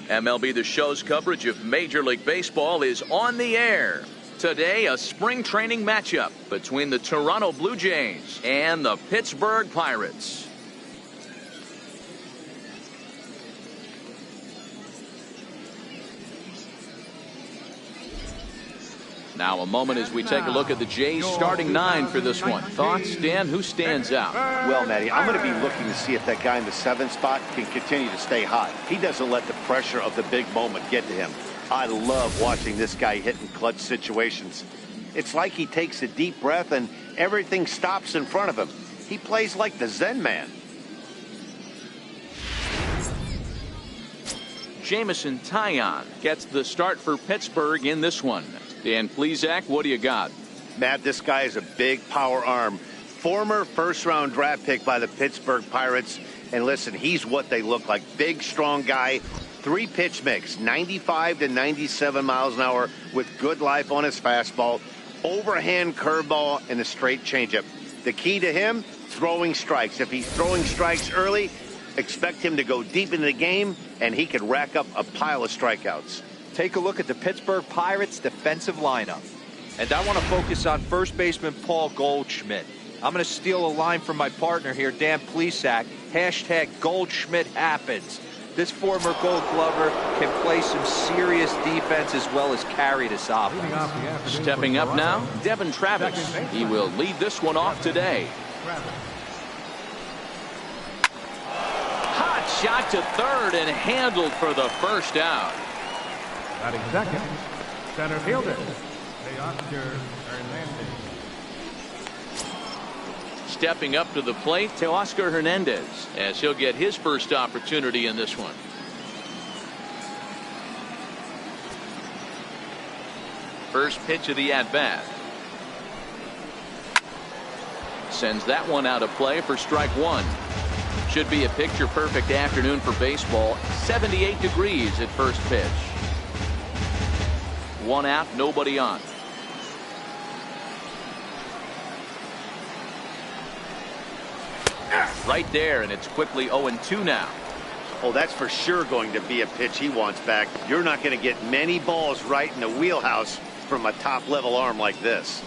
MLB The Show's coverage of Major League Baseball is on the air. Today, a spring training matchup between the Toronto Blue Jays and the Pittsburgh Pirates. Now a moment as we take a look at the Jays starting 9 for this one. Thoughts, Dan? Who stands out? Well, Matty, I'm going to be looking to see if that guy in the 7th spot can continue to stay hot. He doesn't let the pressure of the big moment get to him. I love watching this guy hit in clutch situations. It's like he takes a deep breath and everything stops in front of him. He plays like the Zen man. Jameson Taillon gets the start for Pittsburgh in this one. Dan Plesac, what do you got? Matt, this guy is a big power arm. Former first-round draft pick by the Pittsburgh Pirates. And listen, he's what they look like. Big, strong guy. 3-pitch mix, 95 to 97 miles an hour with good life on his fastball. Overhand curveball and a straight changeup. The key to him, throwing strikes. If he's throwing strikes early, expect him to go deep into the game, and he could rack up a pile of strikeouts. Take a look at the Pittsburgh Pirates defensive lineup. And I want to focus on first baseman Paul Goldschmidt. I'm going to steal a line from my partner here, Dan Plesac. Hashtag Goldschmidt happens. This former Gold Glover can play some serious defense as well as carry this offense. Stepping up now, Devin Travis. He will lead this one off today. Hot shot to third and handled for the first out. Batting second, center fielder, Teoscar Hernandez. Stepping up to the plate, Teoscar Hernandez, as he'll get his first opportunity in this one. First pitch of the at-bat. Sends that one out of play for strike one. Should be a picture-perfect afternoon for baseball. 78 degrees at first pitch. One out, nobody on. Right there, and it's quickly 0-2 now. Oh, that's for sure going to be a pitch he wants back. You're not going to get many balls right in the wheelhouse from a top-level arm like this.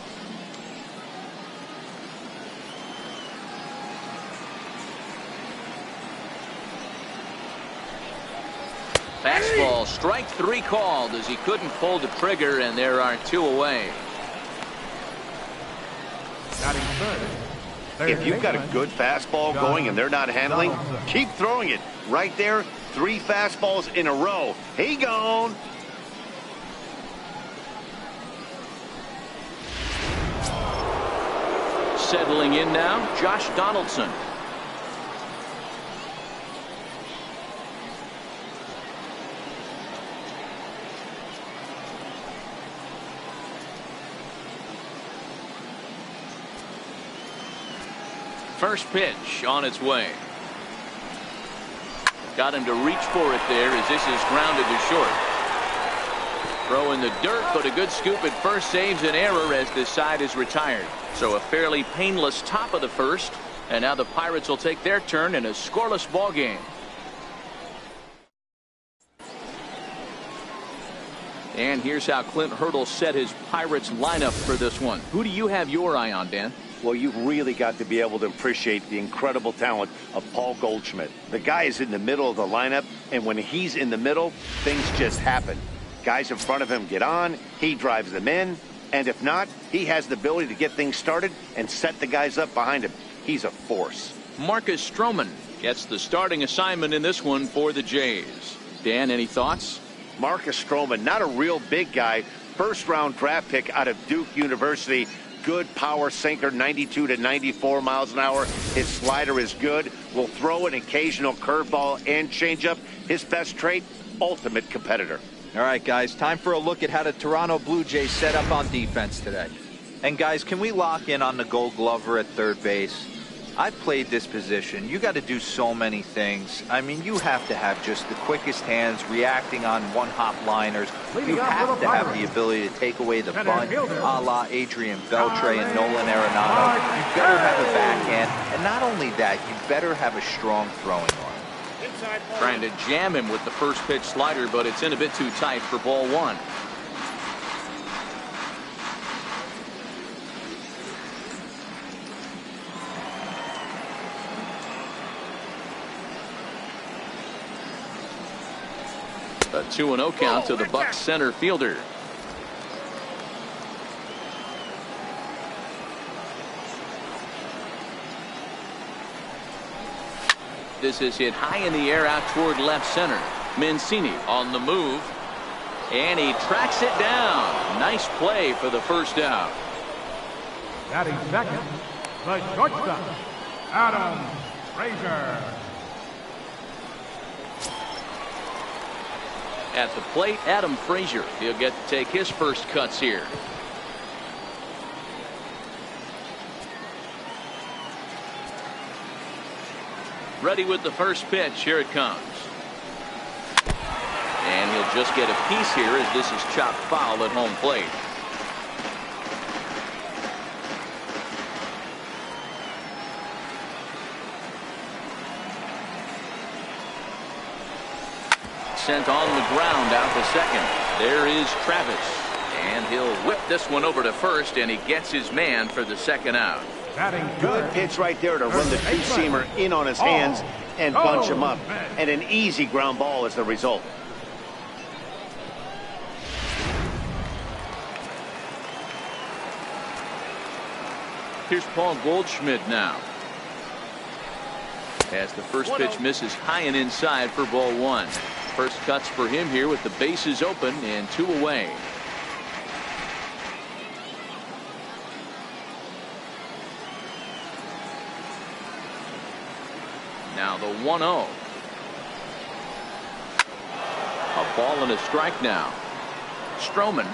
Fastball, strike 3 called as he couldn't pull the trigger, and there are 2 away. If you've got a good fastball going and they're not handling, keep throwing it. Right there, 3 fastballs in a row. He gone. Settling in now, Josh Donaldson. First pitch on its way. Got him to reach for it there as this is grounded to short. Throw in the dirt, but a good scoop at first saves an error as this side is retired. So a fairly painless top of the first, and now the Pirates will take their turn in a scoreless ball game. And here's how Clint Hurdle set his Pirates lineup for this one. Who do you have your eye on, Dan? Well, you've really got to be able to appreciate the incredible talent of Paul Goldschmidt. The guy is in the middle of the lineup, and when he's in the middle, things just happen. Guys in front of him get on, he drives them in, and if not, he has the ability to get things started and set the guys up behind him. He's a force. Marcus Stroman gets the starting assignment in this one for the Jays. Dan, any thoughts? Marcus Stroman, not a real big guy, first-round draft pick out of Duke University. Good power sinker, 92 to 94 miles an hour. His slider is good. Will throw an occasional curveball and changeup. His best trait, ultimate competitor. All right, guys, time for a look at how the Toronto Blue Jays set up on defense today. And, guys, can we lock in on the Gold Glover at third base? I've played this position. You got to do so many things. I mean, you have to have just the quickest hands, reacting on one-hop liners. You have to have the ability to take away the bunt, a la Adrian Beltre and Nolan Arenado. You better have a backhand, and not only that, you better have a strong throwing arm. Trying to jam him with the first pitch slider, but it's in a bit too tight for ball one. A 2-0 count to the Bucs center fielder. This is hit high in the air out toward left center. Mancini on the move, and he tracks it down. Nice play for the first out. Batting second, the shortstop, Adam Frazier. At the plate, Adam Frazier. He'll get to take his first cuts here. Ready with the first pitch. Here it comes. And he'll just get a piece here as this is chopped foul at home plate. Sent on the ground out to second. There is Travis. And he'll whip this one over to first, and he gets his man for the second out. Good pitch right there to run the two-seamer in on his hands and bunch him up. And an easy ground ball as the result. Here's Paul Goldschmidt now. As the first pitch misses high and inside for ball one. First cuts for him here with the bases open and 2 away. Now the 1-0. A ball and a strike now. Stroman,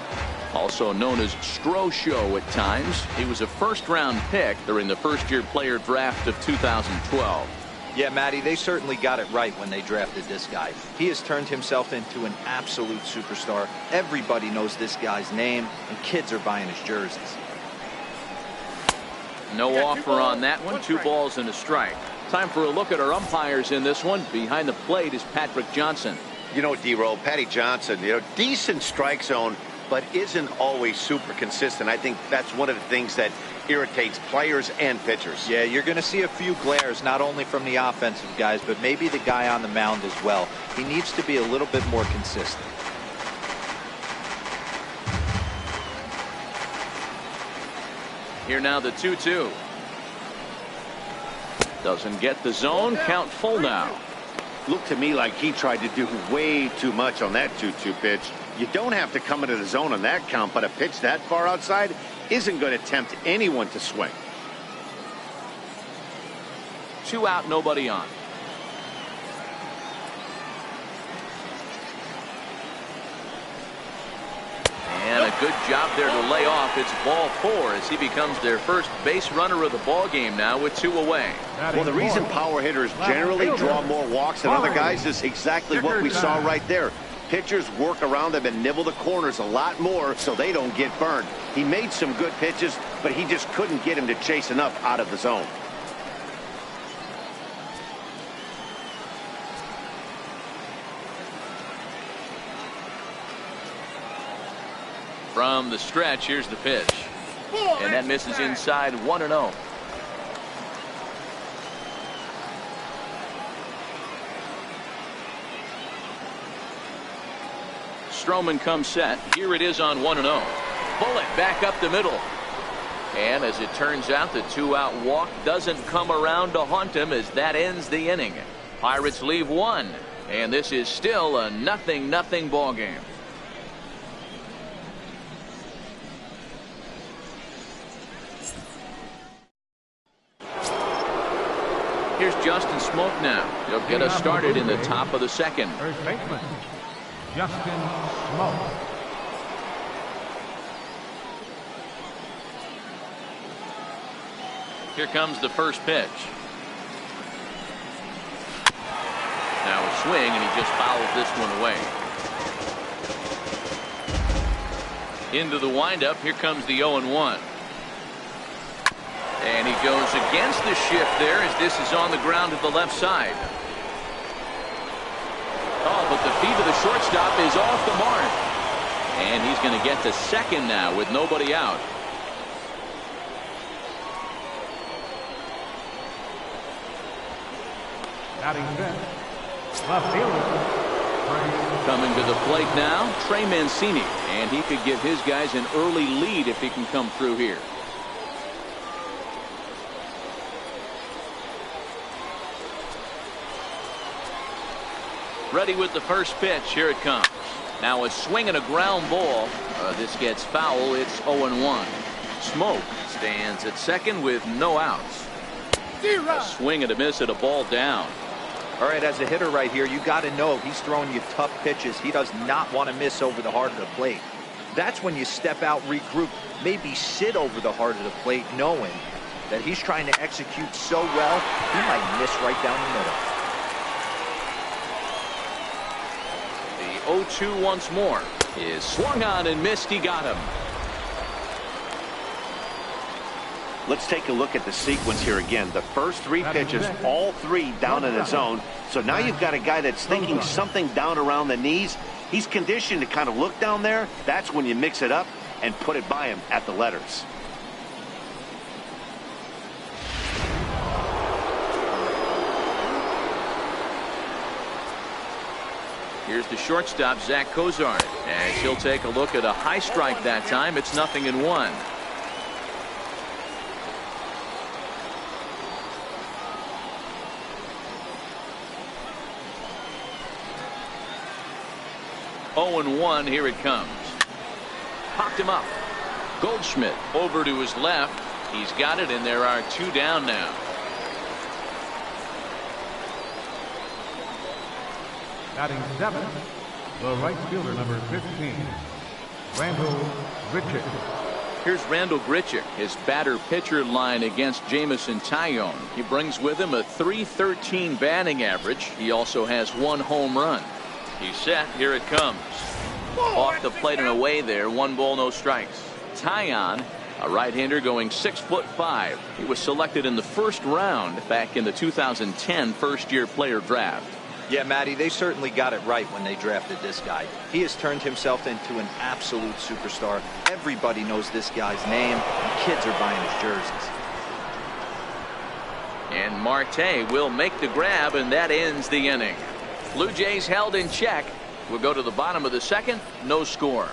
also known as Stro-Show at times. He was a first-round pick during the first-year player draft of 2012. Yeah, Matty, they certainly got it right when they drafted this guy. He has turned himself into an absolute superstar. Everybody knows this guy's name, and kids are buying his jerseys. No offer on that one. 2 balls and a strike. Time for a look at our umpires in this one. Behind the plate is Patrick Johnson. You know, D-Roll, Patty Johnson, decent strike zone, but isn't always super consistent. I think that's one of the things that irritates players and pitchers. Yeah, you're going to see a few glares, not only from the offensive guys, but maybe the guy on the mound as well. He needs to be a little bit more consistent. Here now the 2-2. Doesn't get the zone. Count full now. Looked to me like he tried to do way too much on that 2-2 pitch. You don't have to come into the zone on that count, but a pitch that far outside isn't going to tempt anyone to swing. 2 out, nobody on. And a good job there to lay off. It's ball 4 as he becomes their first base runner of the ball game now with 2 away. Well, the reason power hitters generally draw more walks than other guys is exactly what we saw right there. Pitchers work around them and nibble the corners a lot more so they don't get burned. He made some good pitches, but he just couldn't get him to chase enough out of the zone. From the stretch, here's the pitch. And that misses inside 1-0. Stroman comes set. Here it is on 1-0. Bullet back up the middle. And as it turns out, the 2-out walk doesn't come around to haunt him as that ends the inning. Pirates leave 1. And this is still a 0-0 ball game. Here's Justin Smoak now. He'll get us started in the top of the second. First baseman, Justin Smoak. Here comes the first pitch. Now a swing, and he just fouls this one away. Into the windup. Here comes the 0-1. And he goes against the shift there as this is on the ground to the left side. Oh, but the feed to the shortstop is off the mark. And he's going to get to second now with nobody out. Batting fifth, left fielder. Coming to the plate now, Trey Mancini, and he could give his guys an early lead if he can come through here. Ready with the first pitch. Here it comes. Now a swing and a ground ball. This gets foul. It's 0-1. Smoke stands at second with no outs. A swing and a miss at a ball down. All right, as a hitter right here, you got to know he's throwing you tough pitches. He does not want to miss over the heart of the plate. That's when you step out, regroup, maybe sit over the heart of the plate, knowing that he's trying to execute so well, he might miss right down the middle. The 0-2 once more is swung on and missed. He got him. Let's take a look at the sequence here again. The first three pitches, all three down in the zone. So now you've got a guy that's thinking something down around the knees. He's conditioned to kind of look down there. That's when you mix it up and put it by him at the letters. Here's the shortstop, Zach Cozart, as he'll take a look at a high strike that time. It's 0-1. Oh-1, here it comes. Popped him up. Goldschmidt over to his left. He's got it, and there are two down now. Batting seventh, the right fielder, number 15, Randall Grichuk. Here's Randall Grichuk, his batter-pitcher line against Jameson Taillon. He brings with him a .313 batting average. He also has one home run. He's set. Here it comes. Off the plate and away there. 1 ball, no strikes. Taillon, a right-hander going 6'5". He was selected in the first round back in the 2010 first-year player draft. Yeah, Matty, they certainly got it right when they drafted this guy. He has turned himself into an absolute superstar. Everybody knows this guy's name, and kids are buying his jerseys. And Marte will make the grab, and that ends the inning. Blue Jays held in check. We'll go to the bottom of the second. No score.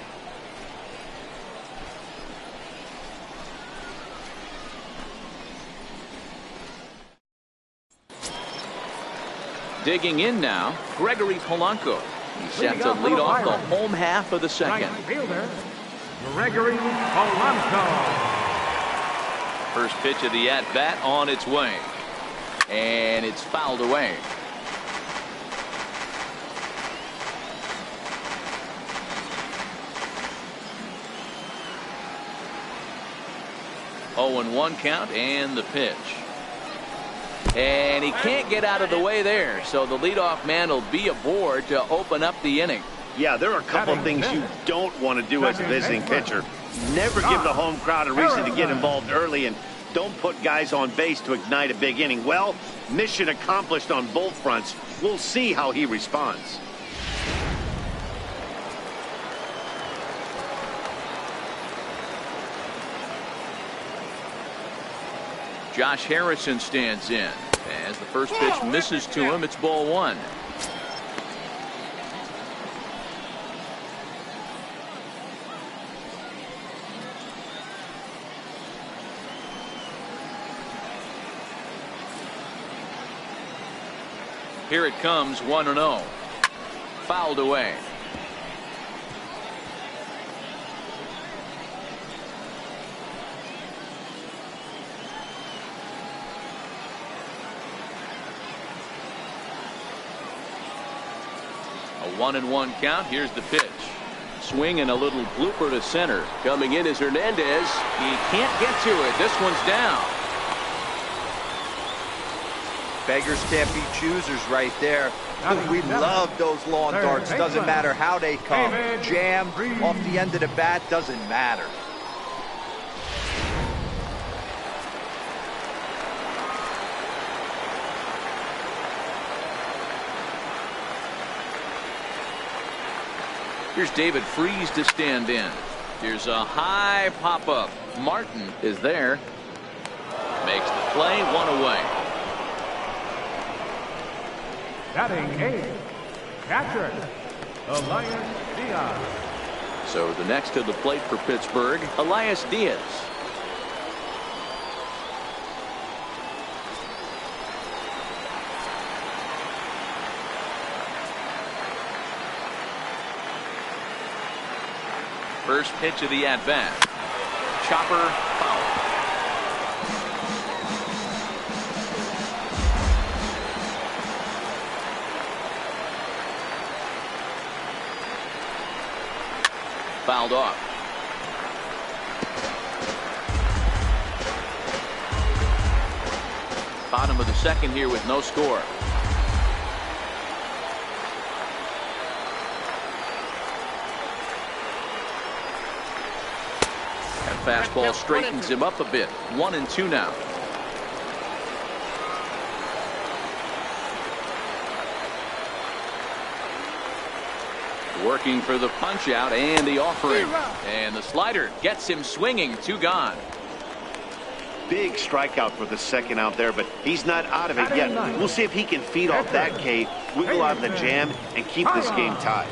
Digging in now, Gregory Polanco. He's set to lead off the home half of the second. Right fielder, Gregory Polanco. First pitch of the at-bat on its way. And it's fouled away. Oh, and 1 count, and the pitch. And he can't get out of the way there, so the leadoff man will be aboard to open up the inning. Yeah, there are a couple of things you don't want to do as a visiting pitcher. Never give the home crowd a reason to get involved early, and don't put guys on base to ignite a big inning. Well, mission accomplished on both fronts. We'll see how he responds. Josh Harrison stands in. As the first pitch misses to him, it's ball 1. Here it comes, 1-0. Fouled away. A 1-1 count. Here's the pitch. Swing and a little blooper to center. Coming in is Hernandez. He can't get to it. This one's down. Beggars can't be choosers right there. We love those lawn darts. Doesn't matter how they come. Jam off the end of the bat, doesn't matter. Here's David Freese to stand in. Here's a high pop-up. Martin is there. Makes the play, 1 away. Batting 8, catcher, Elias Diaz. So the next to the plate for Pittsburgh, Elias Diaz. First pitch of the at-bat. Chopper foul. Fouled off. Bottom of the second here with no score. That fastball straightens him up a bit. 1-2 now. Working for the punch out and the offering. And the slider gets him swinging. 2 gone. Big strikeout for the second out there, but he's not out of it yet. We'll see if he can feed off that K, wiggle out of the jam, and keep this game tied.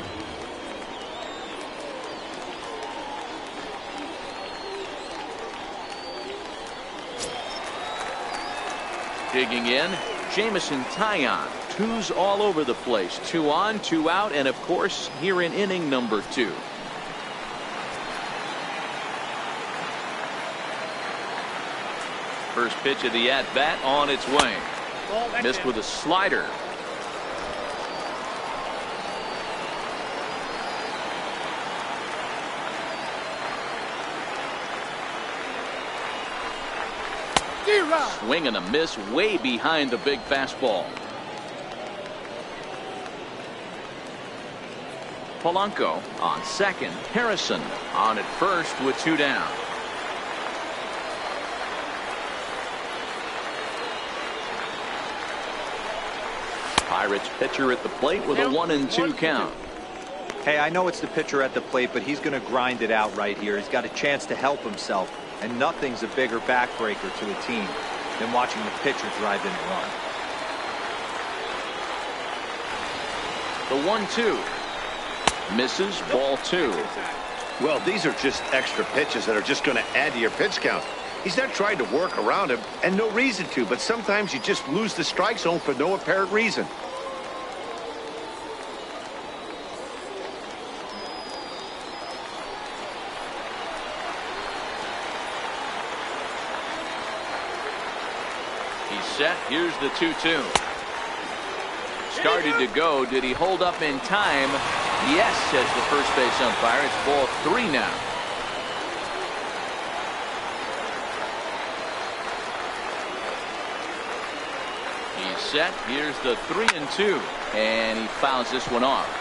Digging in, Jameson Taillon. 2s all over the place. 2 on, 2 out, and of course here in inning number 2. First pitch of the at-bat on its way. Missed with a slider. Swing and a miss way behind the big fastball. Polanco on second. Harrison on at first with 2 down. Pirates pitcher at the plate with a 1-2 count. Hey, I know it's the pitcher at the plate, but he's going to grind it out right here. He's got a chance to help himself, and nothing's a bigger backbreaker to a team than watching the pitcher drive in a run. The 1-2 misses, ball 2. Well, these are just extra pitches that are just going to add to your pitch count. He's not trying to work around him, and no reason to, but sometimes you just lose the strike zone for no apparent reason. He's set. Here's the 2-2. Started to go. Did he hold up in time? Yes, says the first base umpire. It's ball 3 now. He's set. Here's the 3-2. And he fouls this one off.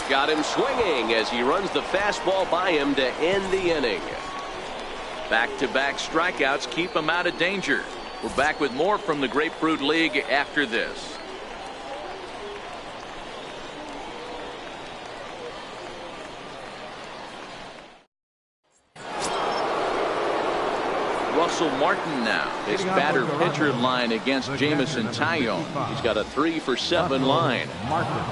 Got him swinging as he runs the fastball by him to end the inning. Back-to-back strikeouts keep him out of danger. We're back with more from the Grapefruit League after this. Russell Martin now. His batter-pitcher line against Jameson Taillon. He's got a 3-for-7 line. Martin.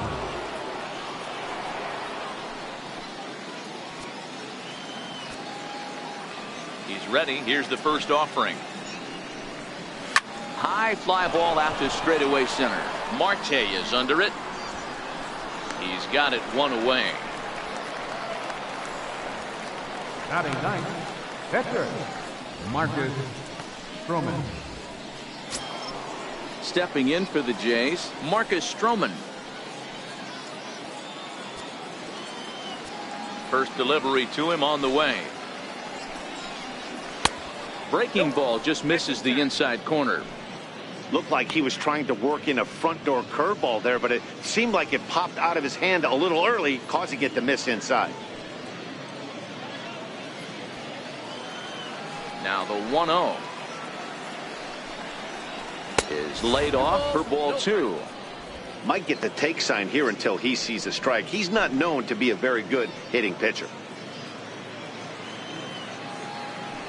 He's ready. Here's the first offering. High fly ball out to straightaway center. Marte is under it. He's got it 1 away. Batting 9th, catcher, Marcus Stroman. Stepping in for the Jays, Marcus Stroman. First delivery to him on the way. Breaking ball just misses the inside corner. Looked like he was trying to work in a front door curveball there, but it seemed like it popped out of his hand a little early, causing it to miss inside. Now the 1-0 is laid off for ball 2. Might get the take sign here until he sees a strike. He's not known to be a very good hitting pitcher.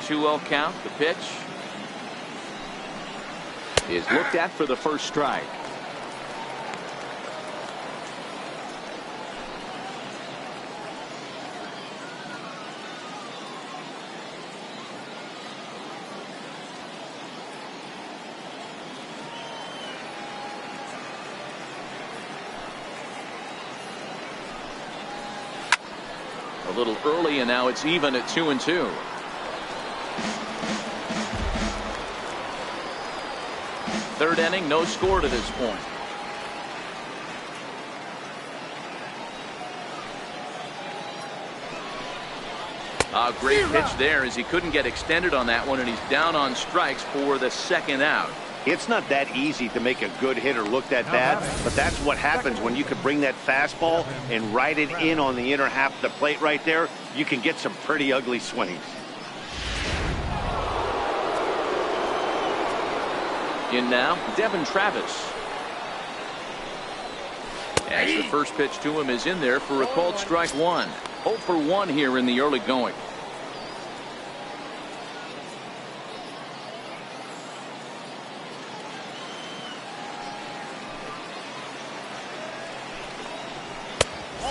2-0 count. The pitch is looked at for the first strike. A little early, and now it's even at 2-2. Third inning, no score to this point. A great pitch there as he couldn't get extended on that one, and he's down on strikes for the second out. It's not that easy to make a good hitter look that bad, but that's what happens when you can bring that fastball and ride it in on the inner half of the plate right there. You can get some pretty ugly swings. In now, Devin Travis. As the first pitch to him is in there for a called strike 1. 0 for 1 here in the early going.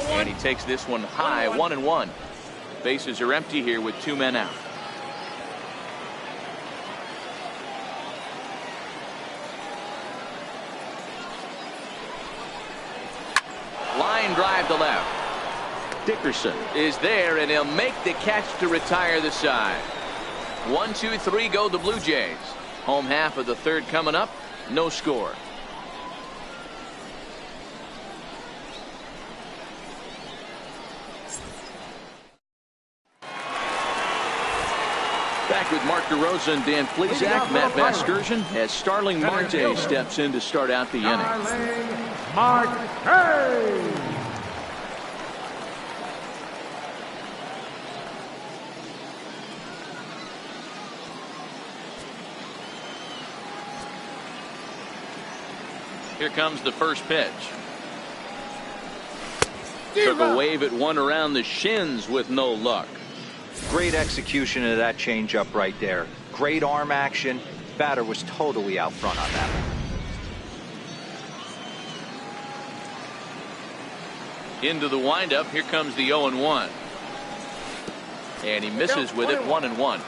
And he takes this one high, 1-1. Bases are empty here with 2 men out. Line drive to left. Dickerson is there, and he'll make the catch to retire the side. 1, 2, 3 go the Blue Jays. Home half of the third coming up. No score. Back with Mark DeRosa and Dan Plesac. Matt Vasgersian as Starling Marte steps in to start out the inning. Starling Marte. Here comes the first pitch. Took a wave at one around the shins with no luck. Great execution of that changeup right there. Great arm action. Batter was totally out front on that one. Into the windup. Here comes the 0-1. And he misses with it, 1-1.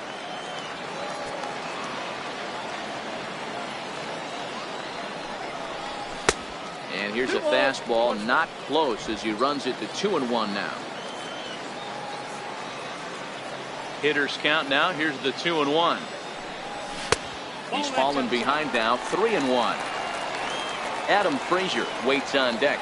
And here's a fastball, not close, as he runs it to 2-1 now. Hitters count now. Here's the 2-1. He's fallen behind now, 3-1. Adam Frazier waits on deck.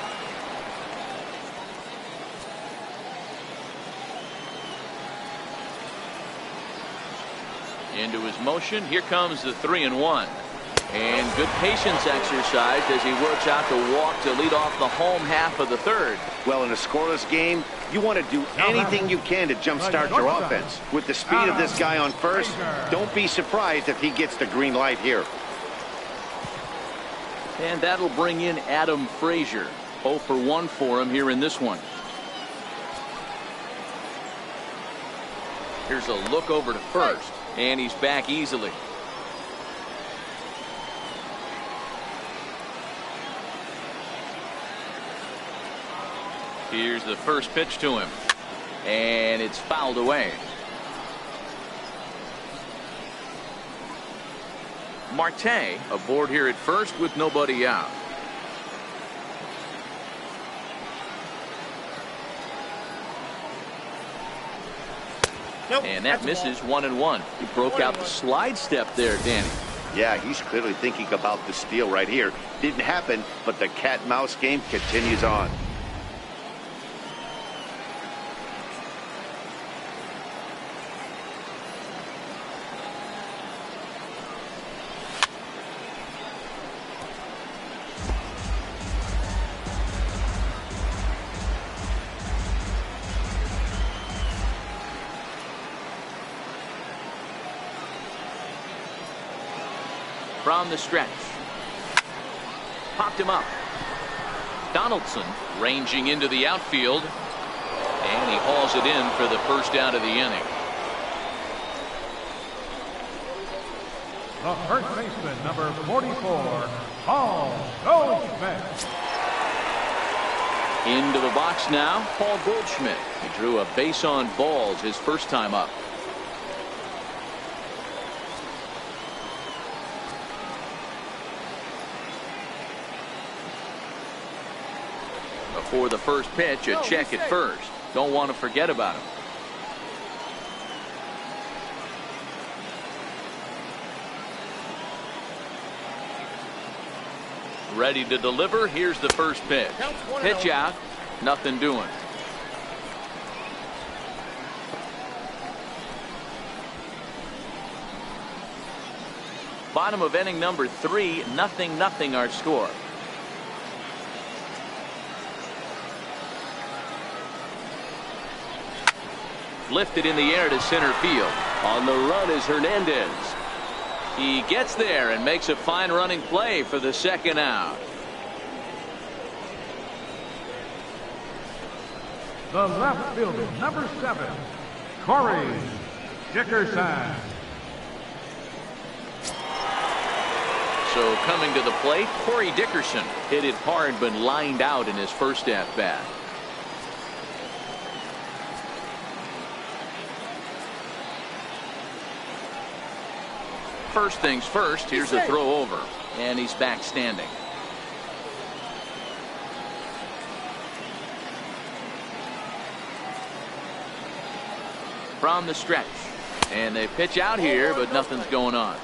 Into his motion. Here comes the 3-1. And good patience exercised as he works out the walk to lead off the home half of the third. Well, in a scoreless game, you want to do anything you can to jumpstart your offense. With the speed of this guy on first, don't be surprised if he gets the green light here. And that'll bring in Adam Frazier. 0 for 1 for him here in this one. Here's a look over to first, and he's back easily. Here's the first pitch to him, and it's fouled away. Marte aboard here at first with nobody out. And that misses, 1-1. He broke out the slide step there, Danny. Yeah, he's clearly thinking about the steal right here. Didn't happen, but the cat-mouse game continues on. From the stretch. Popped him up. Donaldson ranging into the outfield. And he hauls it in for the first out of the inning. The first baseman, number 44, Paul Goldschmidt. Into the box now, Paul Goldschmidt. He drew a base on balls his first time up. Before the first pitch, a check at first. Don't want to forget about him. Ready to deliver. Here's the first pitch. Pitch out. Nothing doing. Bottom of inning number 3. 0-0 our score. Lifted in the air to center field. On the run is Hernandez. He gets there and makes a fine running play for the second out. The left fielder, number 7, Corey Dickerson. So coming to the plate, Corey Dickerson hit it hard but lined out in his first at bat. First things first, here's a throw over, and he's back standing. From the stretch, and they pitch out here, but nothing's going on.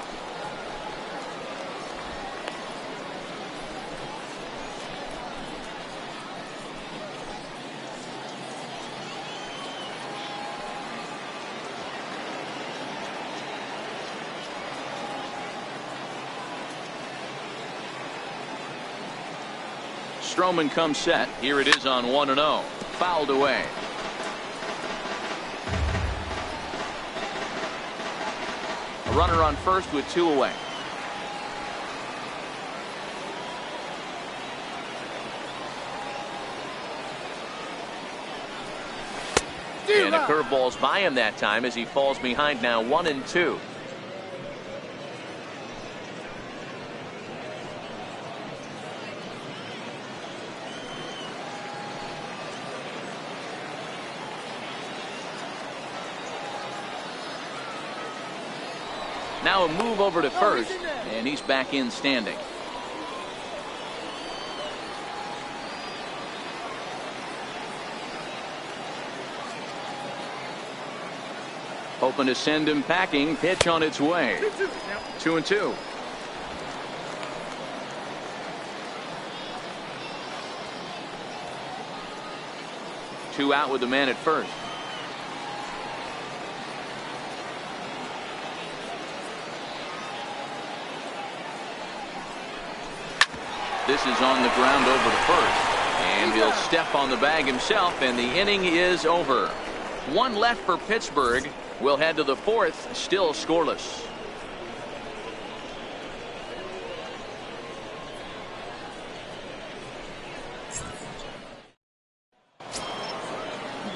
Stroman comes set. Here it is on 1-0. Fouled away. A runner on first with 2 away. And a curveball's by him that time as he falls behind now 1-2. Now a move over to first, and he's back in standing. Hoping to send him packing. Pitch on its way. 2-2. Two out with the man at first. This is on the ground over to first. And he'll step on the bag himself, and the inning is over. 1 left for Pittsburgh. We'll head to the 4th, still scoreless.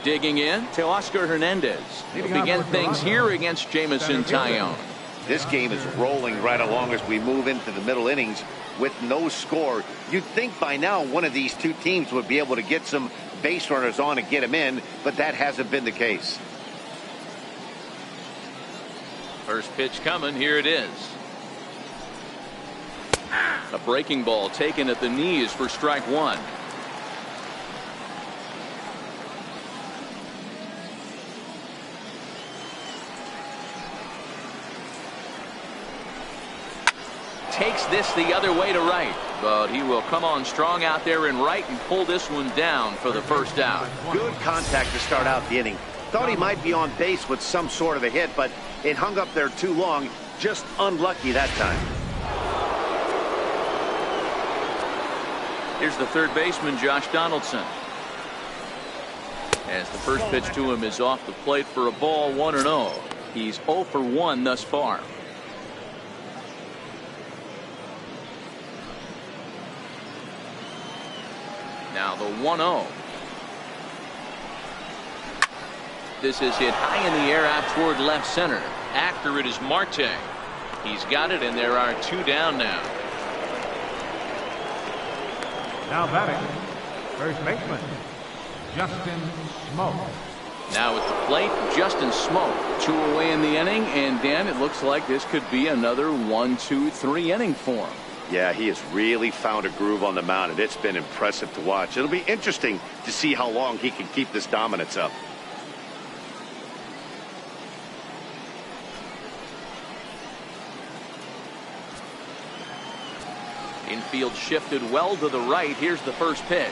Digging in, Teoscar Hernandez. He'll begin things here against Jameson Taillon. This game is rolling right along as we move into the middle innings with no score. You'd think by now one of these two teams would be able to get some base runners on and get them in, but that hasn't been the case. First pitch coming. Here it is. A breaking ball taken at the knees for strike 1. Takes this the other way to right, but he will come on strong out there in right and pull this one down for the first out. Good contact to start out the inning. Thought he might be on base with some sort of a hit, but it hung up there too long. Just unlucky that time. Here's the third baseman, Josh Donaldson. As the first pitch to him is off the plate for a ball, 1-0. He's 0 for 1 thus far. Now the 1-0. This is hit high in the air out toward left center. After it is Marte. He's got it, and there are 2 down now. Now batting, first baseman, Justin Smoke. Now at the plate, Justin Smoke. 2 away in the inning, and Dan, it looks like this could be another 1, 2, 3 inning for him. Yeah, he has really found a groove on the mound, and it's been impressive to watch. It'll be interesting to see how long he can keep this dominance up. Infield shifted well to the right. Here's the first pitch.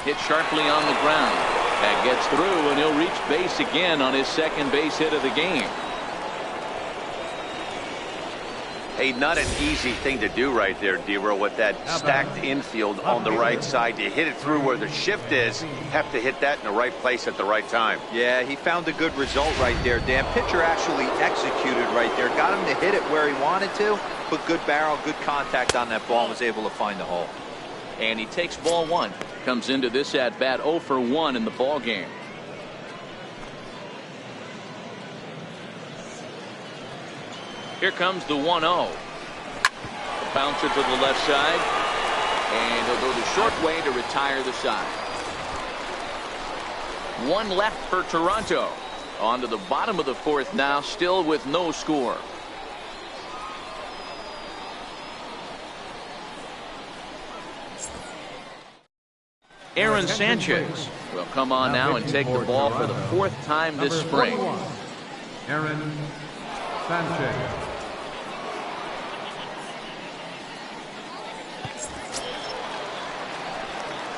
Hit sharply on the ground. That gets through, and he'll reach base again on his second base hit of the game. Hey, not an easy thing to do right there, Dero, with that stacked infield on the right side. You hit it through where the shift is, have to hit that in the right place at the right time. Yeah, he found a good result right there, Dan. Pitcher actually executed right there. Got him to hit it where he wanted to, but good barrel, good contact on that ball, and was able to find the hole. And he takes ball 1. Comes into this at bat 0 for 1 in the ball game. Here comes the 1-0. Bouncer to the left side, and he'll go the short way to retire the side. 1 left for Toronto. On to the bottom of the 4th now, still with no score. Aaron Sanchez will come on now and take the ball for the 4th time this spring. Aaron Sanchez.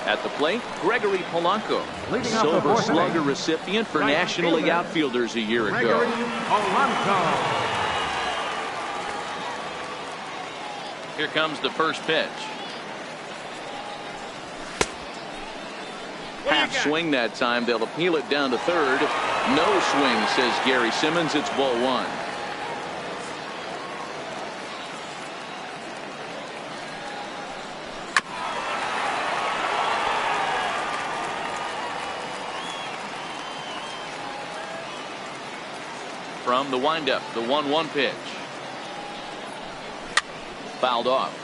At the plate, Gregory Polanco, Leading off the Silver 4th Slugger inning, recipient for right National League fielder, outfielders a year ago. Gregory Polanco. Here comes the first pitch. Half swing that time. They'll appeal it down to third. No swing, says Gary Simmons. It's ball 1. From the windup, the 1-1 pitch. Fouled off.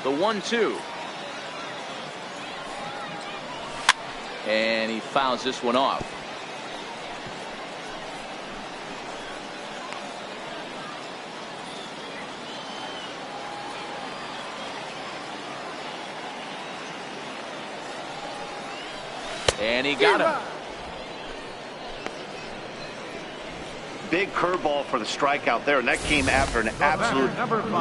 The 1-2. And he fouls this one off. And he got him. Big curveball for the strikeout there, and that came after an absolute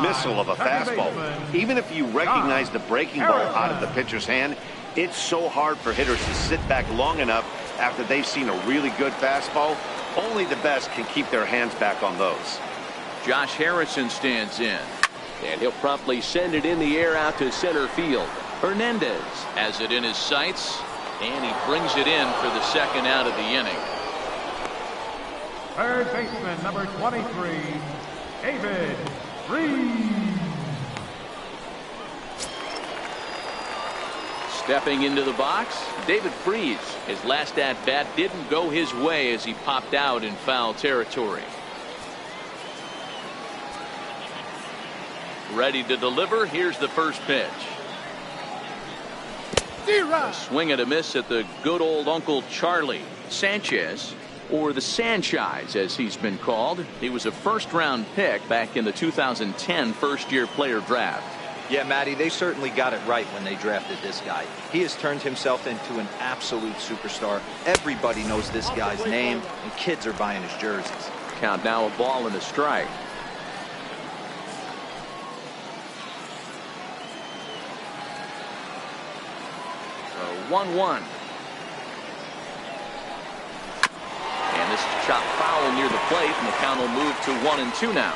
missile of a fastball. Even if you recognize the breaking ball out of the pitcher's hand, it's so hard for hitters to sit back long enough after they've seen a really good fastball. Only the best can keep their hands back on those. Josh Harrison stands in, and he'll promptly send it in the air out to center field. Hernandez has it in his sights, and he brings it in for the second out of the inning. Third baseman, number 23, David Freese. Stepping into the box, David Freese. His last at-bat didn't go his way as he popped out in foul territory. Ready to deliver. Here's the first pitch. A swing and a miss at the good old Uncle Charlie. Sanchez, or the Sanchez as he's been called. He was a first-round pick back in the 2010 first-year player draft. Yeah, Matty, they certainly got it right when they drafted this guy. He has turned himself into an absolute superstar. Everybody knows this guy's name, and kids are buying his jerseys. Count now, a ball and a strike. So 1-1. And this is chopped foul near the plate, and the count will move to 1-2 now.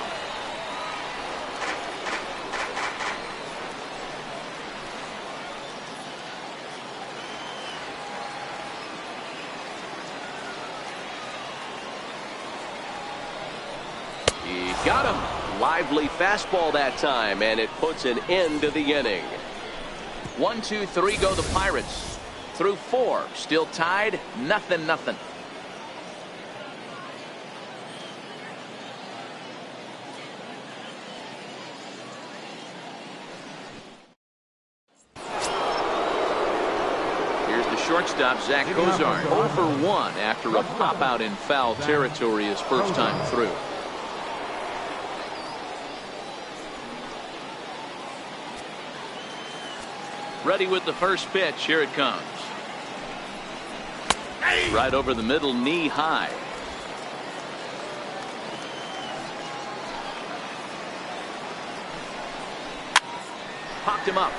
Got him. Lively fastball that time, and it puts an end to the inning. 1, 2, 3 go the Pirates. Through 4. Still tied. 0-0. Shortstop Zach Cozart 0 for 1 after a pop out in foul territory his first time through. Ready with the first pitch. Here it comes. Right over the middle, knee high. Popped him up.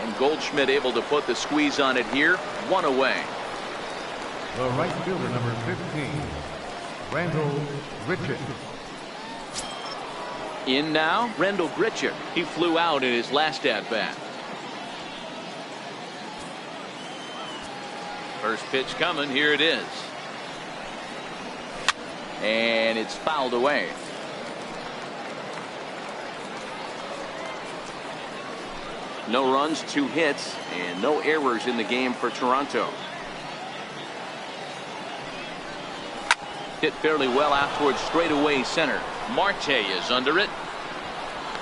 And Goldschmidt able to put the squeeze on it here. 1 away. The right fielder, number 15, Randall Grichuk. In now, Randall Grichuk. He flew out in his last at bat. First pitch coming. Here it is. And it's fouled away. No runs, 2 hits, and no errors in the game for Toronto. Hit fairly well out towards straightaway center. Marte is under it.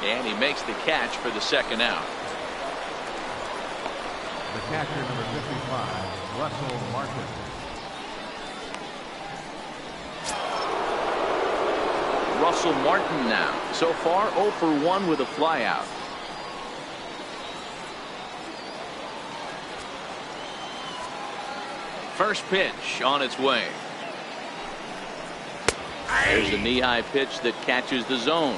And he makes the catch for the second out. The catcher, number 55, Russell Martin. Russell Martin now. So far 0 for 1 with a flyout. First pitch on its way. There's a knee-high pitch that catches the zone.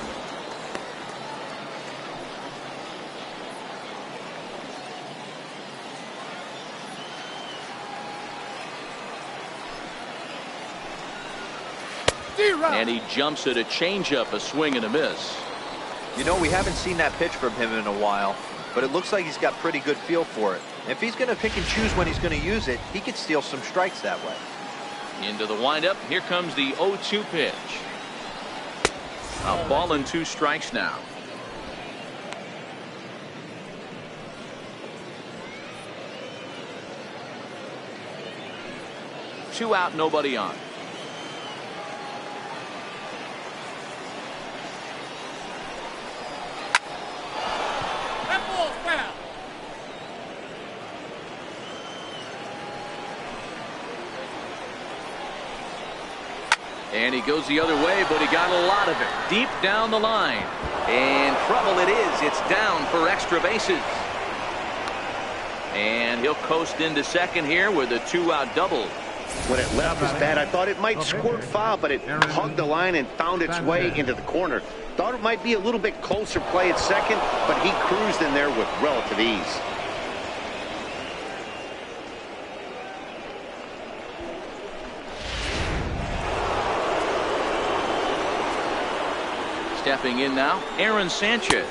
And he jumps at a changeup, a swing and a miss. You know, we haven't seen that pitch from him in a while, but it looks like he's got pretty good feel for it. If he's going to pick and choose when he's going to use it, he could steal some strikes that way. Into the windup. Here comes the 0-2 pitch. A ball and 2 strikes now. Two out, nobody on. And he goes the other way, but he got a lot of it deep down the line. And trouble it is. It's down for extra bases. And he'll coast into second here with a 2-out double. When it left his bat, I thought it might squirt foul, but it hugged the line and found its way into the corner. Thought it might be a little bit closer play at second, but he cruised in there with relative ease. Stepping in now, Aaron Sanchez.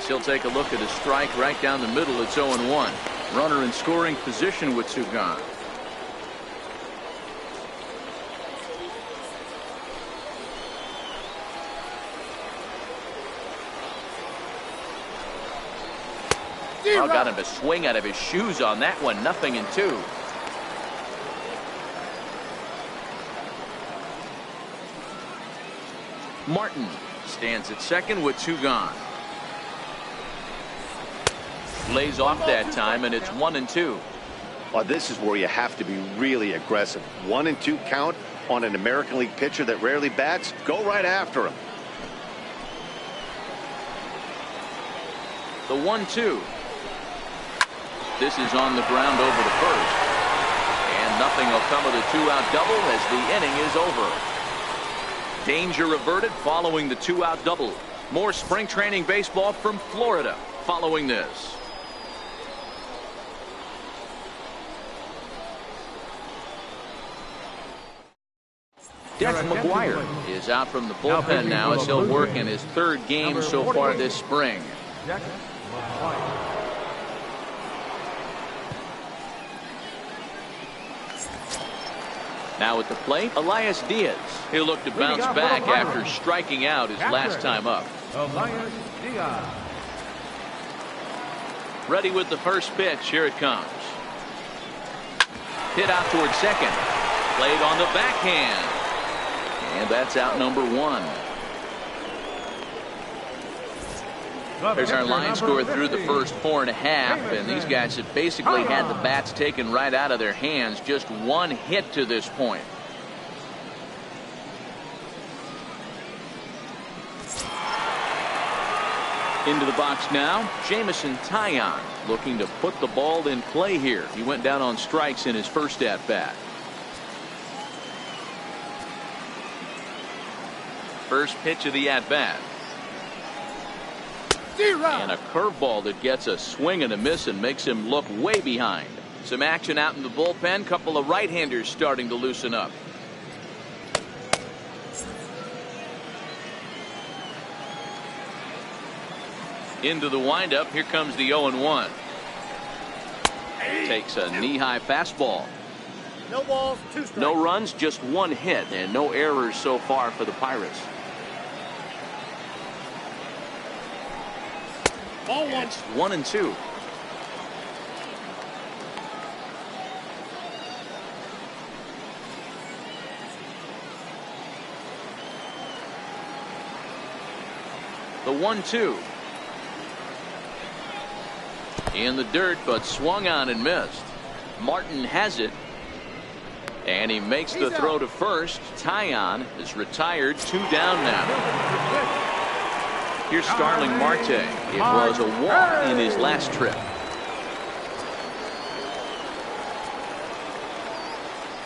He'll take a look at a strike right down the middle. It's 0-1. Runner in scoring position with 2 gone. Oh, got him to swing out of his shoes on that one. 0-2. Martin stands at second with 2 gone. Lays off that time, and it's 1-2. Well, this is where you have to be really aggressive. 1-2 count on an American League pitcher that rarely bats. Go right after him. The 1-2. This is on the ground over the first. And nothing will come of the 2-out double as the inning is over. Danger averted following the 2-out double. More spring training baseball from Florida following this. Dex McGuire is out from the bullpen now as he'll work in his 3rd game so far this spring. Dex McGuire. Now at the plate, Elias Diaz. He'll look to bounce back after striking out his last time up. Elias Diaz. Ready with the first pitch. Here it comes. Hit out towards second. Played on the backhand. And that's out number 1. There's our line score through the first 4.5, and these guys have basically had the bats taken right out of their hands. Just 1 hit to this point. Into the box now, Jameson Taillon looking to put the ball in play here. He went down on strikes in his first at-bat. First pitch of the at-bat. And a curveball that gets a swing and a miss and makes him look way behind. Some action out in the bullpen. Couple of right-handers starting to loosen up. Into the windup. Here comes the 0-1. Takes a knee-high fastball. No balls, 2 strikes. No runs, just 1 hit, and no errors so far for the Pirates. Ball 1. It's 1-2. The 1-2. In the dirt, but swung on and missed. Martin has it. And he makes the throw to first. Taillon is retired. 2 down now. Here's Starling Marte. It was a walk in his last trip.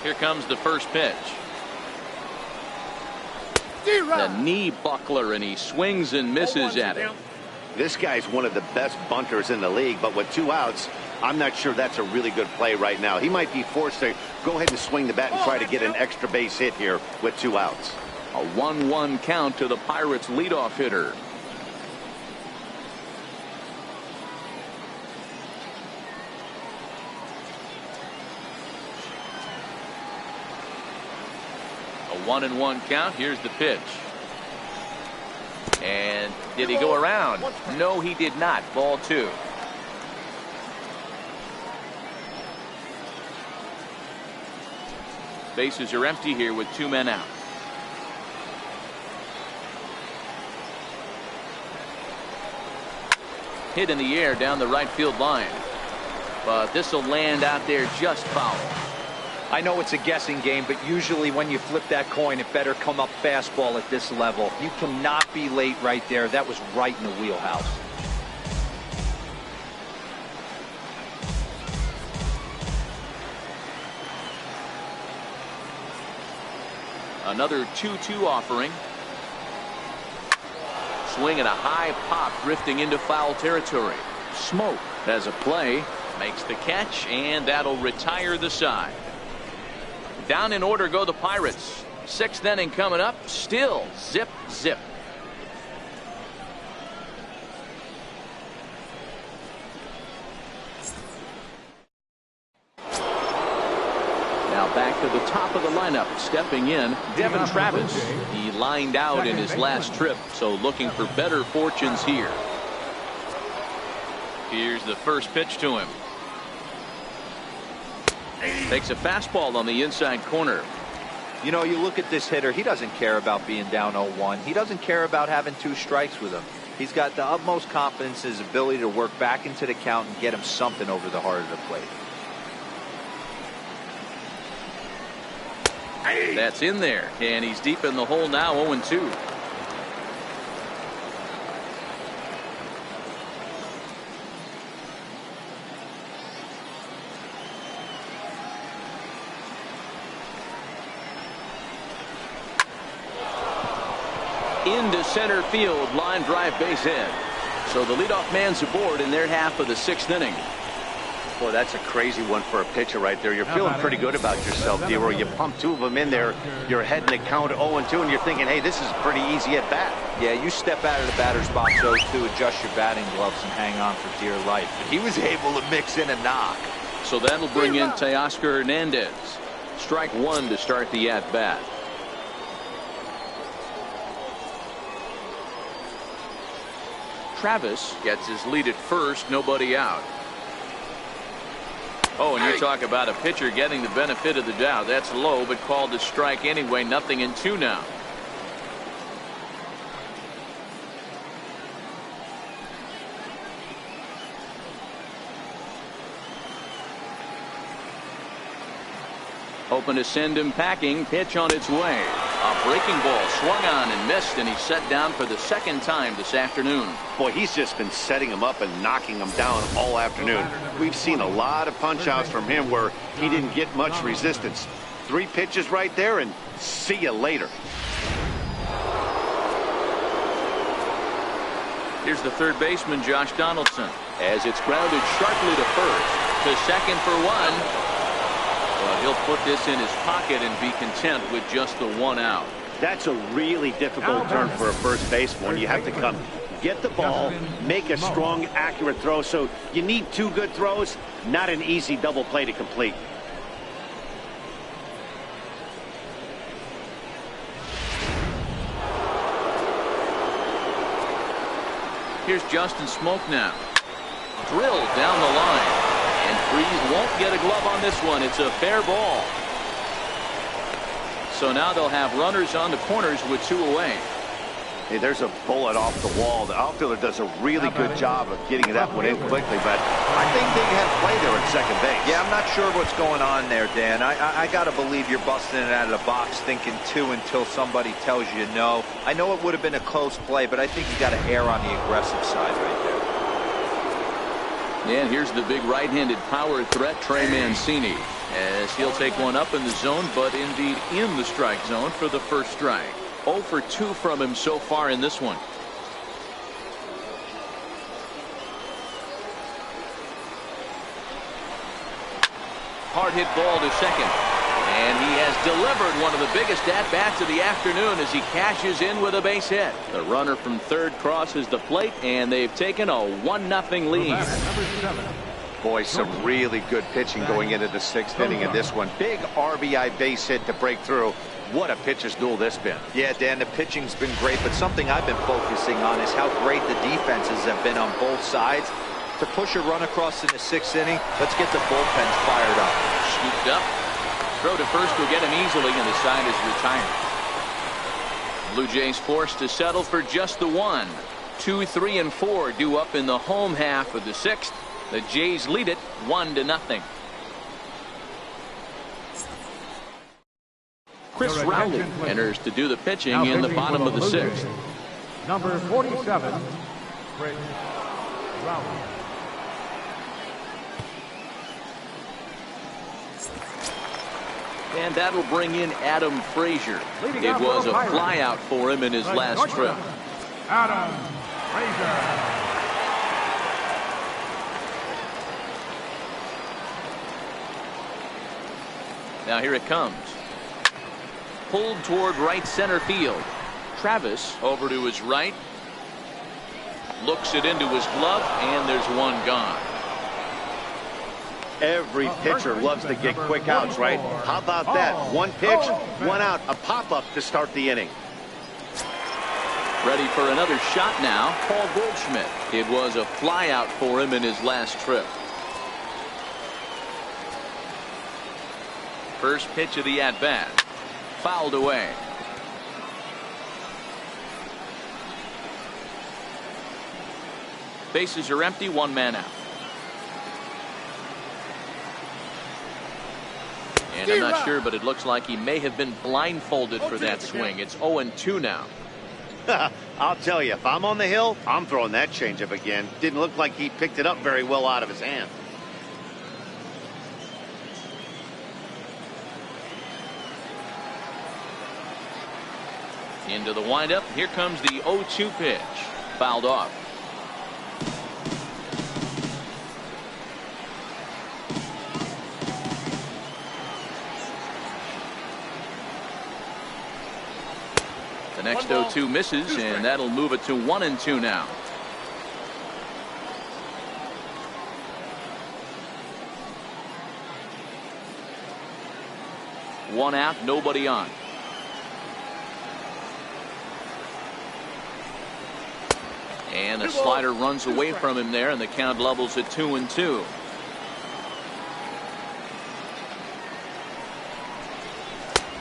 Here comes the first pitch. The knee buckler, and he swings and misses at it. This guy's one of the best bunters in the league, but with 2 outs, I'm not sure that's a really good play right now. He might be forced to go ahead and swing the bat and try to get an extra base hit here with 2 outs. A 1-1 count to the Pirates leadoff hitter. A 1-1 count. Here's the pitch. And did he go around? No, he did not. Ball 2. Bases are empty here with 2 men out. Hit in the air down the right field line. But this will land out there just foul. I know it's a guessing game, but usually when you flip that coin, it better come up fastball at this level. You cannot be late right there. That was right in the wheelhouse. Another 2-2 offering. Swing and a high pop drifting into foul territory. Smoke has a play, makes the catch, and that'll retire the side. Down in order go the Pirates. 6th inning coming up. Still zip, zip. Now back to the top of the lineup. Stepping in, Devin Travis. He lined out in his last trip, so looking for better fortunes here. Here's the first pitch to him. Takes a fastball on the inside corner. You know, you look at this hitter, he doesn't care about being down 0-1. He doesn't care about having 2 strikes with him. He's got the utmost confidence in his ability to work back into the count and get him something over the heart of the plate. That's in there, and he's deep in the hole now. 0-2. Into center field, line drive, base hit. So the leadoff man's aboard in their half of the 6th inning. Boy, that's a crazy one for a pitcher right there. You're feeling pretty good about yourself, D-Roy. You pump 2 of them in there. You're heading the count 0-2, and you're thinking, hey, this is pretty easy at bat. Yeah, you step out of the batter's box, to adjust your batting gloves and hang on for dear life. But he was able to mix in a knock. So that'll bring in Teoscar Hernandez. Strike one to start the at-bat. Travis gets his lead at first, nobody out. Oh, and you talk about a pitcher getting the benefit of the doubt. That's low, but called to strike anyway. 0-2 now. Hoping to send him packing. Pitch on its way. A breaking ball swung on and missed, and he's set down for the second time this afternoon. Boy, he's just been setting him up and knocking him down all afternoon. We've seen a lot of punch-outs from him where he didn't get much resistance. 3 pitches right there, and see you later. Here's the third baseman, Josh Donaldson, as it's grounded sharply to first. To second for one. Well, he'll put this in his pocket and be content with just the 1 out. That's a really difficult turn for a first baseman. You have to come get the ball, make a strong, accurate throw. So you need 2 good throws, not an easy double play to complete. Here's Justin Smoke now. Drilled down the line. And Freese won't get a glove on this one. It's a fair ball. So now they'll have runners on the corners with 2 away. Hey, there's a bullet off the wall. The outfielder does a really good job of getting that one in quickly, but I think they had play there at second base. Yeah, I'm not sure what's going on there, Dan. I got to believe you're busting it out of the box thinking 2 until somebody tells you no. I know it would have been a close play, but I think you got to err on the aggressive side right there. And here's the big right-handed power threat, Trey Mancini, as he'll take one up in the zone, but indeed in the strike zone for the first strike. 0 for 2 from him so far in this one. Hard hit ball to second. And he has delivered one of the biggest at-bats of the afternoon as he cashes in with a base hit. The runner from third crosses the plate, and they've taken a 1-0 lead. Boy, some really good pitching going into the 6th inning in this one. Big RBI base hit to break through. What a pitcher's duel this been. Yeah, Dan, the pitching's been great, but something I've been focusing on is how great the defenses have been on both sides. To push a run across in the 6th inning, let's get the bullpens fired up. Scooped up. Throw to first will get him easily, and the side is retired. Blue Jays forced to settle for just the 1. 2, 3, and 4 due up in the home half of the 6th. The Jays lead it 1-0. Chris Rowley enters to do the pitching in the bottom of the 6th. Number 47, Chris Rowley. And that'll bring in Adam Frazier. It was a flyout for him in his last trip. Adam Frazier. Now here it comes. Pulled toward right center field. Travis over to his right. Looks it into his glove, and there's one gone. Every pitcher loves to get quick outs, right? How about that? 1 pitch, 1 out, a pop-up to start the inning. Ready for another shot now, Paul Goldschmidt. It was a flyout for him in his last trip. First pitch of the at-bat. Fouled away. Bases are empty, 1 man out. And I'm not sure, but it looks like he may have been blindfolded for that swing. It's 0-2 now. I'll tell you, if I'm on the hill, I'm throwing that changeup again. Didn't look like he picked it up very well out of his hand. Into the windup. Here comes the 0-2 pitch. Fouled off. The next 0-2 misses, and that'll move it to 1-2 now. 1 out, nobody on. And the slider runs away from him there, and the count levels at 2-2.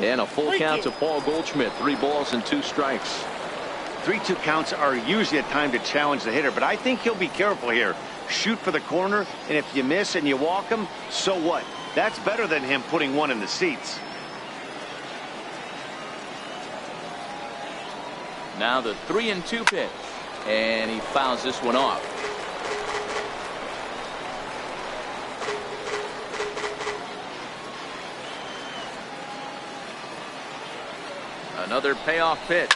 And a full count to Paul Goldschmidt. 3 balls and 2 strikes. 3-2 counts are usually a time to challenge the hitter, but I think he'll be careful here. Shoot for the corner, and if you miss and you walk him, so what? That's better than him putting one in the seats. Now the 3-2 pitch, and he fouls this one off. Another payoff pitch.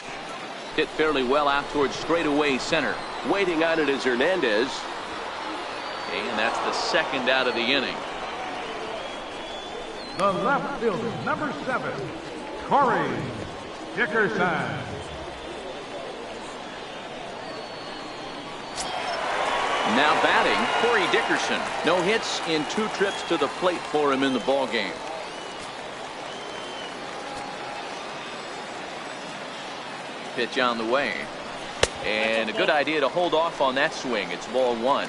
Hit fairly well out towards straightaway center. Waiting on it is Hernandez. And that's the 2nd out of the inning. The left fielder, number 7, Corey Dickerson. Now batting, Corey Dickerson. No hits in 2 trips to the plate for him in the ballgame. Pitch on the way. And a good idea to hold off on that swing. It's ball 1.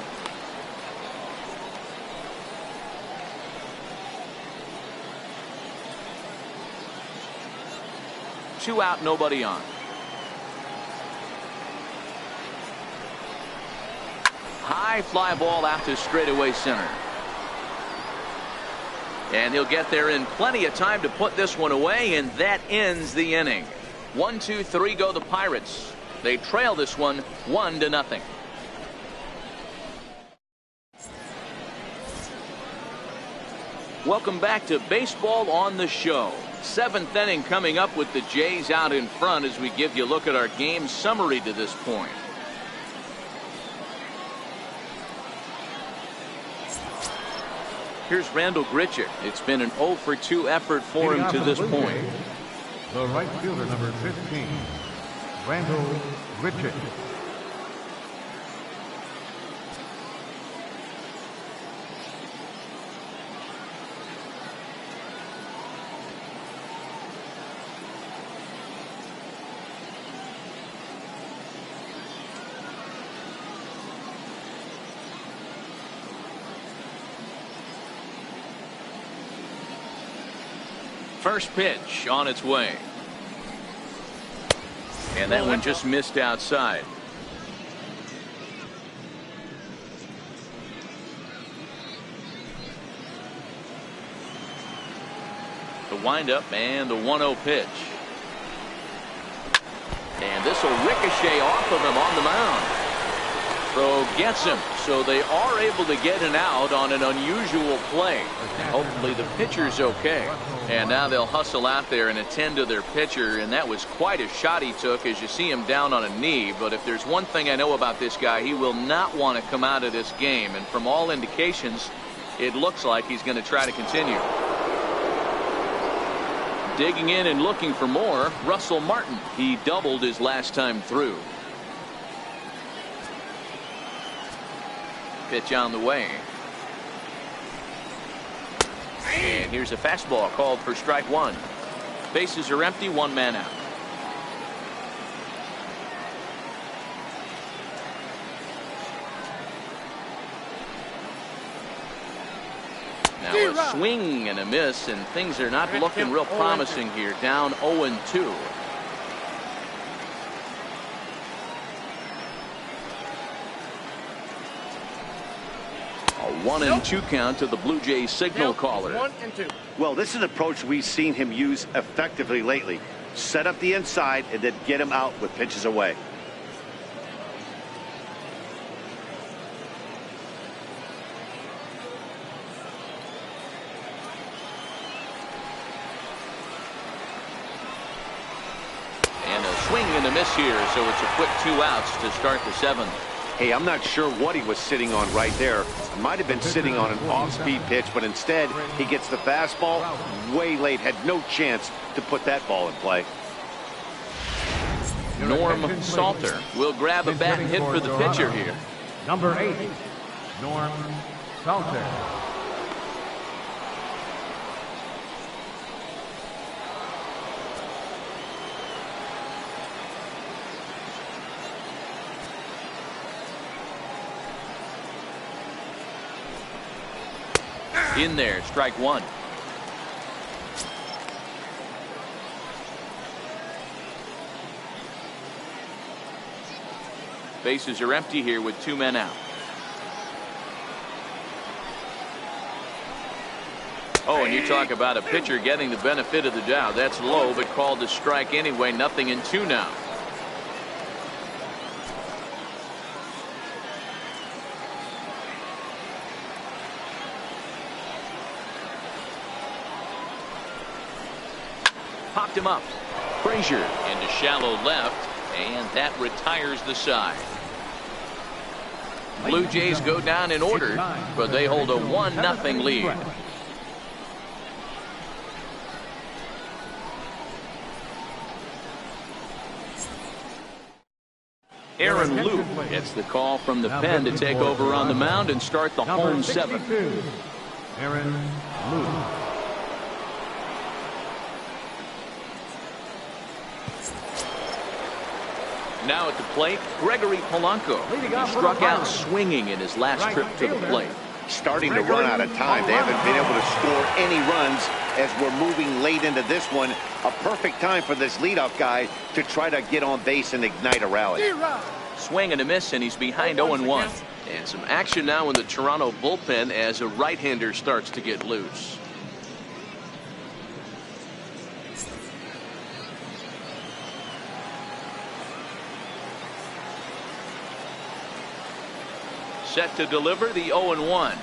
Two out, nobody on. High fly ball out to straightaway center. And he'll get there in plenty of time to put this one away, and that ends the inning. 1, 2, 3 go the Pirates. They trail this one 1-0. Welcome back to Baseball on the Show. 7th inning coming up with the Jays out in front as we give you a look at our game summary to this point. Here's Randal Grichuk. It's been an 0 for 2 effort for him to this point. The right fielder, number 15, Randal Grichuk. First pitch on its way. And that one just missed outside. The windup and the 1-0 pitch. And this will ricochet off of him on the mound. Throw gets him, so they are able to get an out on an unusual play. Hopefully the pitcher's okay. And now they'll hustle out there and attend to their pitcher, and that was quite a shot he took as you see him down on a knee. But if there's one thing I know about this guy, he will not want to come out of this game. And from all indications, it looks like he's going to try to continue. Digging in and looking for more, Russell Martin. He doubled his last time through. Pitch on the way. And here's a fastball called for strike 1. Bases are empty, 1 man out. Now a swing and a miss, and things are not looking real promising here. Down 0-2. A 1-2 count to the Blue Jays signal caller. 1-2. Well, this is an approach we've seen him use effectively lately. Set up the inside and then get him out with pitches away. And a swing and a miss here, so it's a quick 2 outs to start the 7th. Hey, I'm not sure what he was sitting on right there. It might have been sitting on an off-speed pitch, but instead he gets the fastball way late. Had no chance to put that ball in play. Norm Salter will grab a bat and hit for the pitcher here. Number 8, Norm Salter. In there, strike one. Bases are empty here with 2 men out. Oh, and you talk about a pitcher getting the benefit of the doubt. That's low, but called a strike anyway. 0-2 now. Popped him up. Frazier into shallow left, and that retires the side. Blue Jays go down in order, but they hold a 1-0 lead. Aaron Loup gets the call from the pen to take over on the mound and start the home 7. Aaron Loup. Now at the plate, Gregory Polanco. He struck out swinging in his last trip to the plate. Starting to run out of time. They haven't been able to score any runs as we're moving late into this one. A perfect time for this leadoff guy to try to get on base and ignite a rally. Swing and a miss, and he's behind 0-1. And some action now in the Toronto bullpen as a right-hander starts to get loose. Set to deliver the 0-1.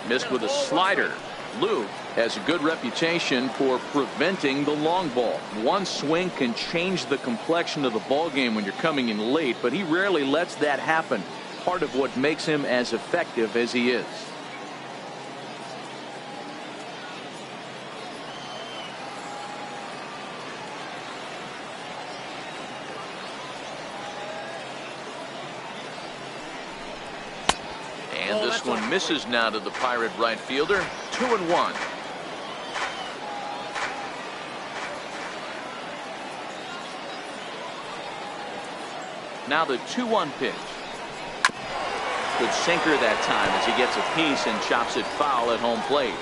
Missed with a slider. Loup has a good reputation for preventing the long ball. One swing can change the complexion of the ball game when you're coming in late, but he rarely lets that happen. Part of what makes him as effective as he is. And this one misses now to the Pirate right fielder. 2-1. Now the 2-1 pitch. Good sinker that time as he gets a piece and chops it foul at home plate.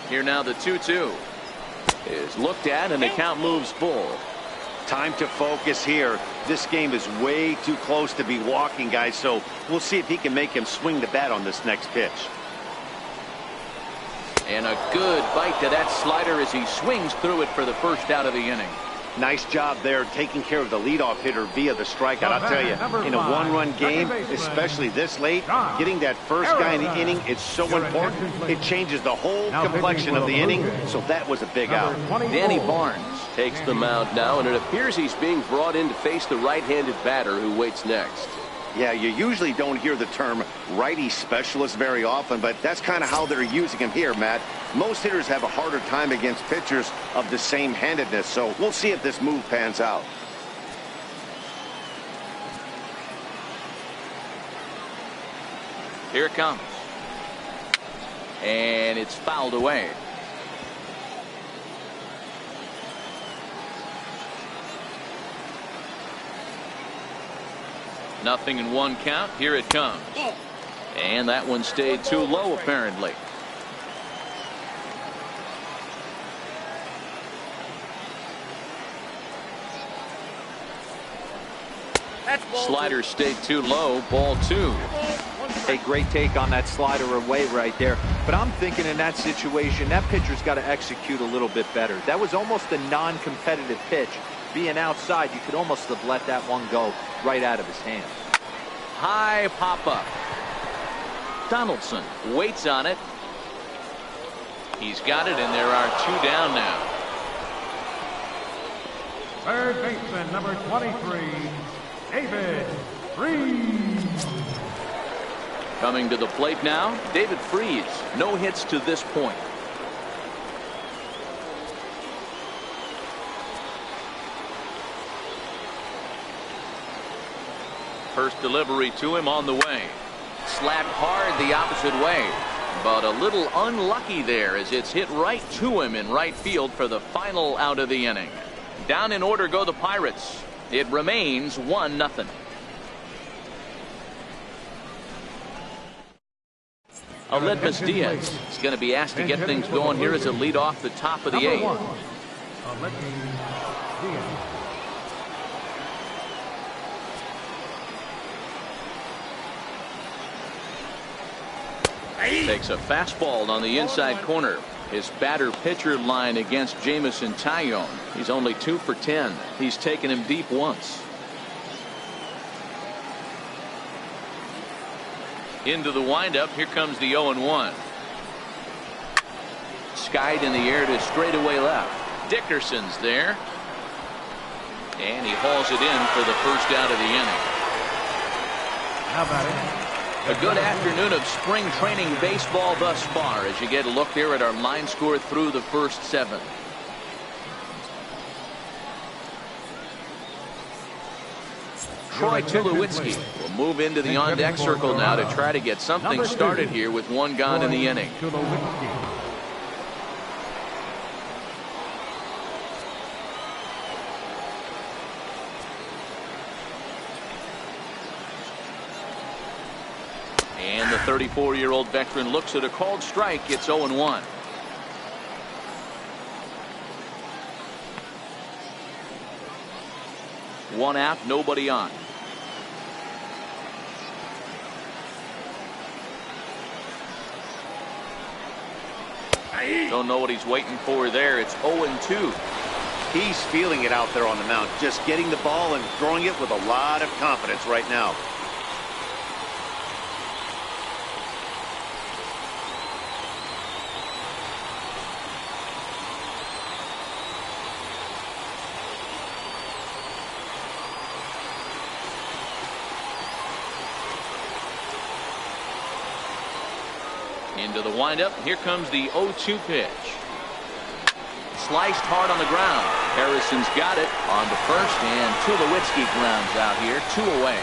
Here now the 2-2 is looked at and the count moves full. Time to focus here. This game is way too close to be walking, guys, so we'll see if he can make him swing the bat on this next pitch. And a good bite to that slider as he swings through it for the first out of the inning. Nice job there taking care of the leadoff hitter via the strikeout. I'll tell you, in a one-run game, especially this late, getting that first guy in the inning is so important. It changes the whole complexion of the inning, so that was a big out. Danny Barnes Takes the mound now, and it appears he's being brought in to face the right-handed batter who waits next. Yeah, you usually don't hear the term righty specialist very often, but that's kind of how they're using him here, Matt. Most hitters have a harder time against pitchers of the same handedness, so we'll see if this move pans out. Here it comes. And it's fouled away. Nothing in one count. Here it comes. And that one stayed too low, apparently. Slider stayed too low. Ball 2. A great take on that slider away right there. But I'm thinking in that situation, that pitcher's got to execute a little bit better. That was almost a non-competitive pitch. Being outside, you could almost have let that one go right out of his hand. High pop-up. Donaldson waits on it. He's got it, and there are 2 down now. Third baseman, number 23, David Freese. Coming to the plate now, David Freese. No hits to this point. First delivery to him on the way. Slapped hard the opposite way, but a little unlucky there as it's hit right to him in right field for the final out of the inning. Down in order go the Pirates. It remains 1-0. Aledmys Diaz is going to be asked to get things going here as a lead off the top of the eighth. Takes a fastball on the inside corner. His batter-pitcher line against Jameson Taillon. He's only 2 for 10. He's taken him deep once. Into the windup. Here comes the 0-1. Skied in the air to straightaway left. Dickerson's there. And he hauls it in for the first out of the inning. How about it? A good afternoon of spring training baseball thus far as you get a look there at our line score through the first 7. Troy Tulowitzki will move into the on-deck circle now to try to get something started here with 1 gone in the inning. And the 34-year-old veteran looks at a called strike. It's 0-1. One out, nobody on. Don't know what he's waiting for there. It's 0-2. He's feeling it out there on the mound, just getting the ball and throwing it with a lot of confidence right now. Into the windup. Here comes the 0-2 pitch. Sliced hard on the ground. Harrison's got it on the first, and Tulowitzki grounds out here. 2 away.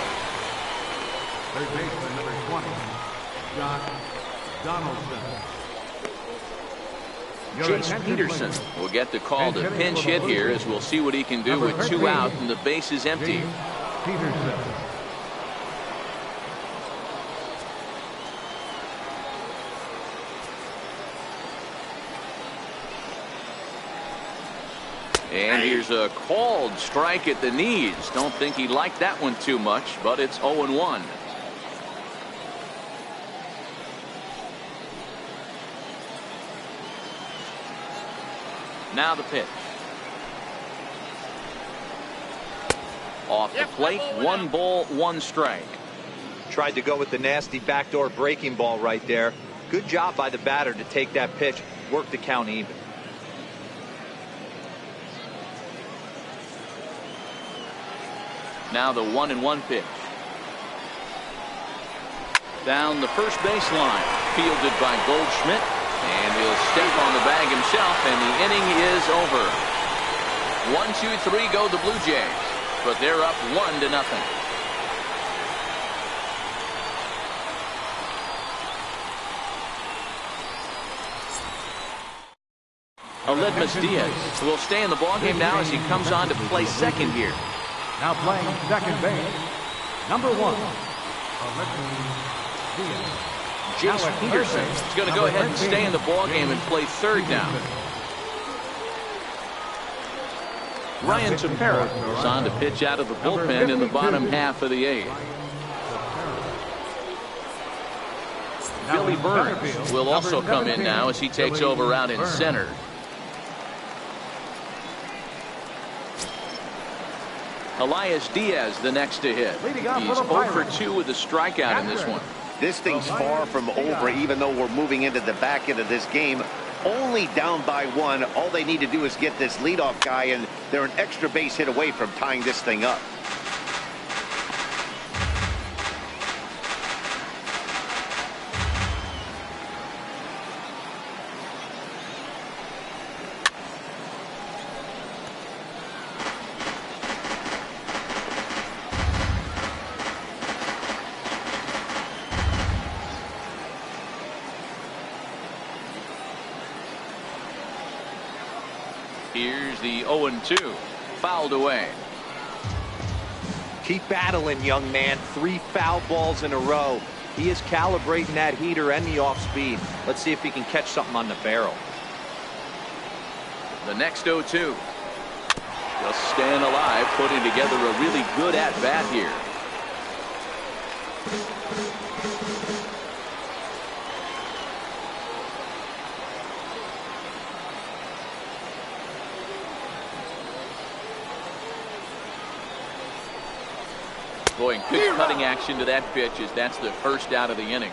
Third baseman number 20, John Donaldson. Jace Peterson will get the call to pinch hit here, as we'll see what he can do with 2 out and the base is empty. Peterson. And here's a called strike at the knees. Don't think he liked that one too much, but it's 0-1. Now the pitch. Off the plate, 1 ball, 1 strike. Tried to go with the nasty backdoor breaking ball right there. Good job by the batter to take that pitch, work the count even. Now the 1-1 pitch. Down the first baseline, fielded by Goldschmidt, and he'll step on the bag himself, and the inning is over. 1-2-3 go the Blue Jays, but they're up 1-0. Aledmys Diaz will stay in the ballgame now as he comes on to play second here. Now playing second base, number 1, Jace Peterson is going to go ahead and stay in the ballgame and play third now. Ryan Tepera is on to pitch out of the bullpen in the bottom half of the 8th. Billy Burns will also come in now as he takes over out in center. Elias Diaz the next to hit. He's 0 for 2 with a strikeout in this one. This thing's far from over, even though we're moving into the back end of this game. Only down by 1. All they need to do is get this leadoff guy, and they're an extra base hit away from tying this thing up. Here's the 0-2. Fouled away. Keep battling, young man. 3 foul balls in a row. He is calibrating that heater and the off speed. Let's see if he can catch something on the barrel. The next 0-2. Just staying alive, putting together a really good at-bat here. Boy, good cutting action to that pitch as that's the first out of the inning.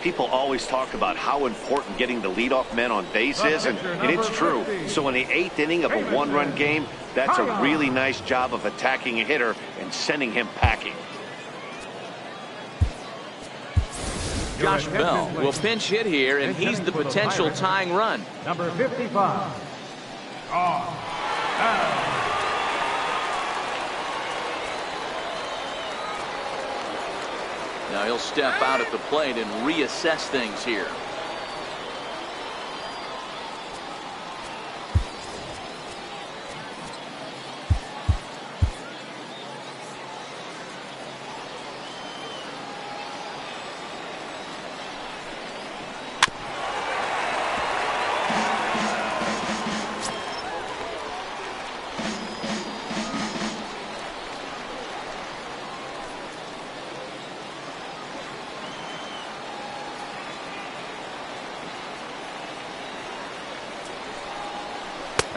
People always talk about how important getting the leadoff man on base is, and it's true. So in the 8th inning of a 1-run game, that's a really nice job of attacking a hitter and sending him packing. Josh Bell will pinch hit here, and he's the potential tying run. Number 55. Now he'll step out at the plate and reassess things here.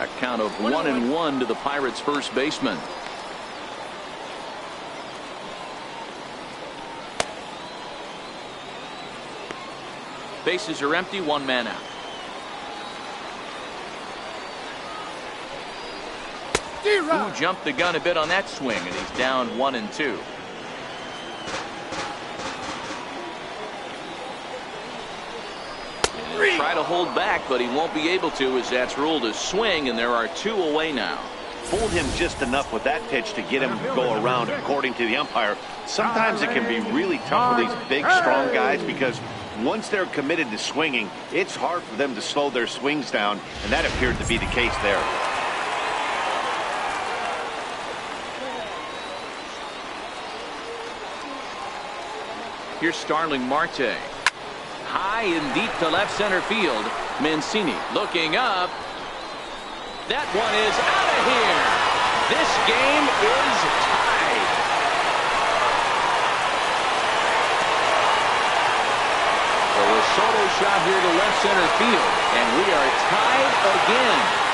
A count of 1-1 to the Pirates' first baseman. Bases are empty, 1 man out. Who jumped the gun a bit on that swing, and he's down 1-2. Try to hold back, but he won't be able to as that's ruled a swing, and there are 2 away now. Fooled him just enough with that pitch to get him to go around, according to the umpire. Sometimes it can be really tough for these big, strong guys because once they're committed to swinging, it's hard for them to slow their swings down, and that appeared to be the case there. Here's Starling Marte. High and deep to left center field. Mancini looking up. That one is out of here. This game is tied. So a Soto shot here to left center field, and we are tied again.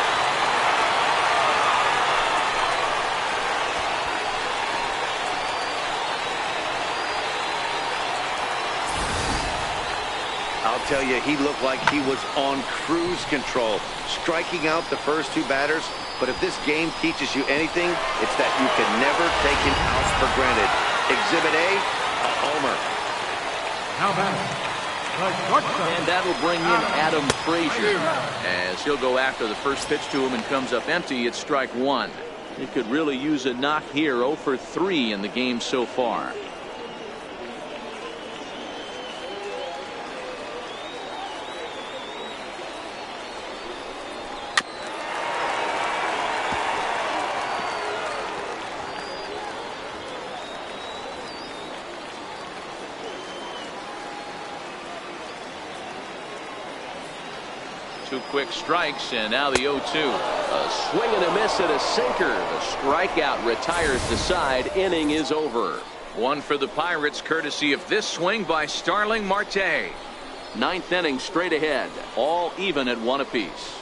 I'll tell you, he looked like he was on cruise control, striking out the first 2 batters. But if this game teaches you anything, it's that you can never take an out for granted. Exhibit A, a homer. Now back. And that'll bring in Adam Frazier as he'll go after the first pitch to him and comes up empty. It's strike 1. He could really use a knock here. 0 for 3 in the game so far. Two quick strikes, and now the 0-2. A swing and a miss and a sinker. The strikeout retires the side. Inning is over. 1 for the Pirates, courtesy of this swing by Starling Marte. 9th inning straight ahead, all even at 1 apiece.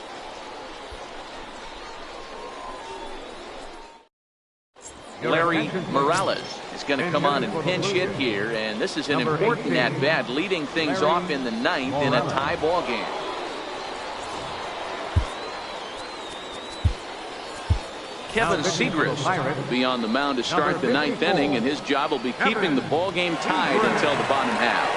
Larry Morales is going to come on and pinch hit here, and this is an important at-bat, leading things off in the 9th in a tie ball game. Kevin Segras will be on the mound to start the 9th inning, and his job will be keeping the ball game tied until the bottom half.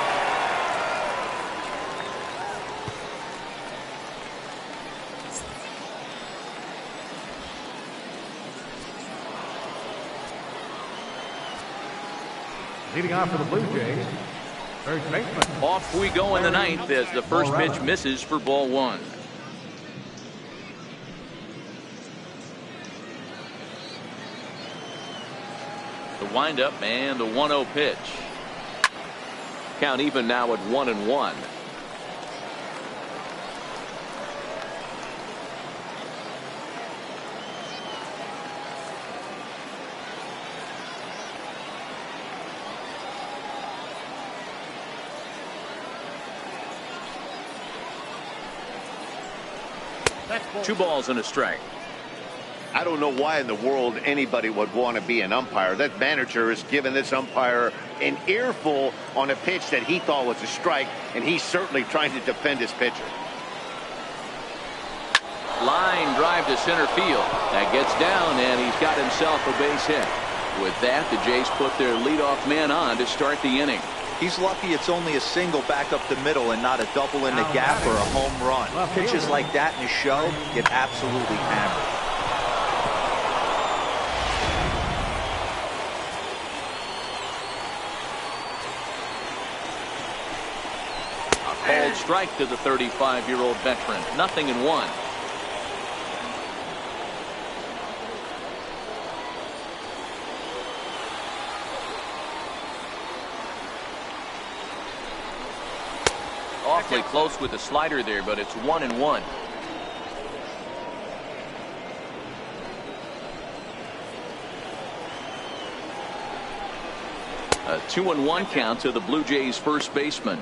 Leading off for the Blue Jays, first baseman. Off we go in the 9th as the first pitch misses for ball 1. windup and the 1-0 pitch. Count even now at 1-1. Two balls and a strike. I don't know why in the world anybody would want to be an umpire. That manager has given this umpire an earful on a pitch that he thought was a strike, and he's certainly trying to defend his pitcher. Line drive to center field. That gets down, and he's got himself a base hit. With that, the Jays put their leadoff man on to start the inning. He's lucky it's only a single back up the middle and not a double in the gap or a home run. Pitches like that in a show get absolutely hammered. A called strike to the 35-year-old veteran. 0-1. Awfully close with the slider there, but it's 1-1. A 2-1 count to the Blue Jays first baseman.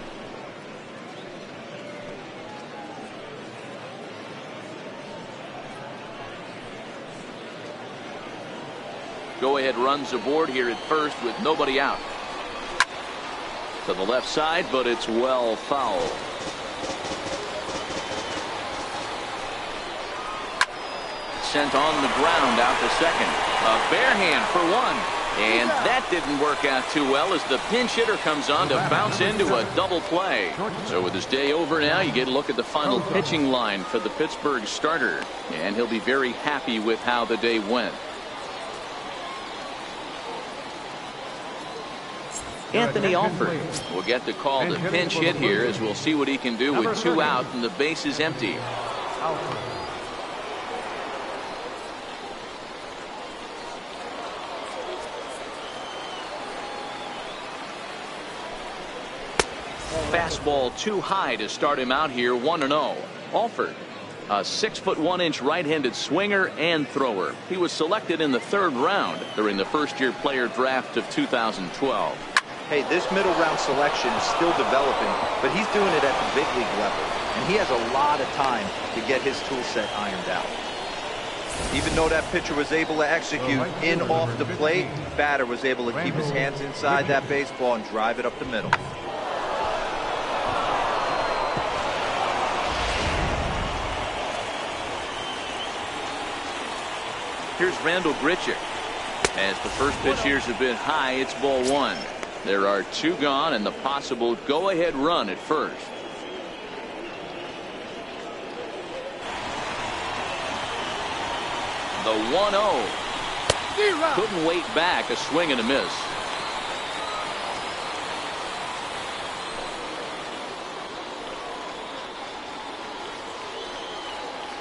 Go ahead runs aboard here at first with nobody out. To the left side, but it's well foul. Sent on the ground out to second. A bare hand for one. And that didn't work out too well as the pinch hitter comes on to bounce into a double play. So with his day over now, you get a look at the final pitching line for the Pittsburgh starter. And he'll be very happy with how the day went. Anthony Alford will get the call to pinch hit here, as we'll see what he can do with 2 out and the base is empty. Fastball too high to start him out here. 1-0. Alford, a 6'1" right-handed swinger and thrower. He was selected in the 3rd round during the first-year player draft of 2012. Hey, this middle round selection is still developing, but he's doing it at the big league level, and he has a lot of time to get his tool set ironed out. Even though that pitcher was able to execute in off the plate, batter was able to keep his hands inside that baseball and drive it up the middle. Here's Randall Grichuk. As the first pitch years have been high, it's ball 1. There are 2 gone and the possible go-ahead run at first. The 1-0. Couldn't wait back. A swing and a miss.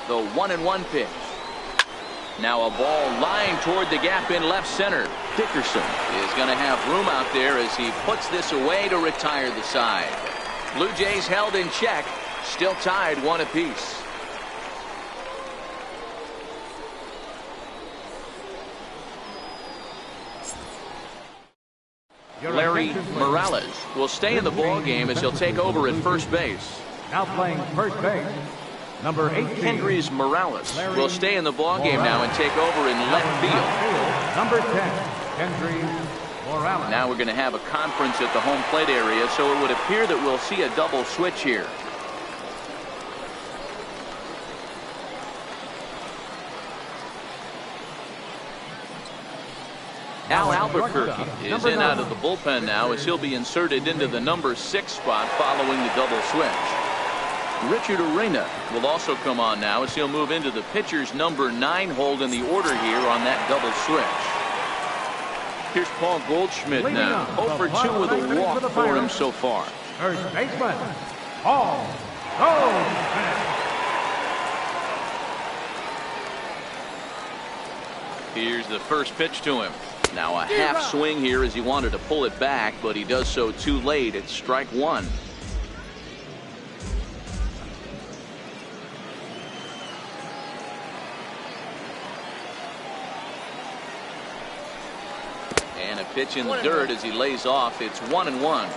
The 1-1 pitch. Now a ball lined toward the gap in left center. Dickerson is going to have room out there as he puts this away to retire the side. Blue Jays held in check, still tied 1 apiece. Larry Morales will stay in the ball game as he'll take over at first base. Now playing first base, number 18. Kendrys Morales will stay in the ball game now and take over in left field. Number 10, Kendrys Morales. Now we're going to have a conference at the home plate area, so it would appear that we'll see a double switch here. Al Albuquerque is in out of the bullpen now as he'll be inserted into the number 6 spot following the double switch. Richard Arena will also come on now as he'll move into the pitcher's number 9 hold in the order here on that double switch. Here's Paul Goldschmidt now. 0 for 2 with a walk for him so far. First baseman, Paul Goldschmidt. Here's the first pitch to him. Now a half swing here as he wanted to pull it back, but he does so too late. It's strike one. And a pitch in the dirt as he lays off. It's 1-1.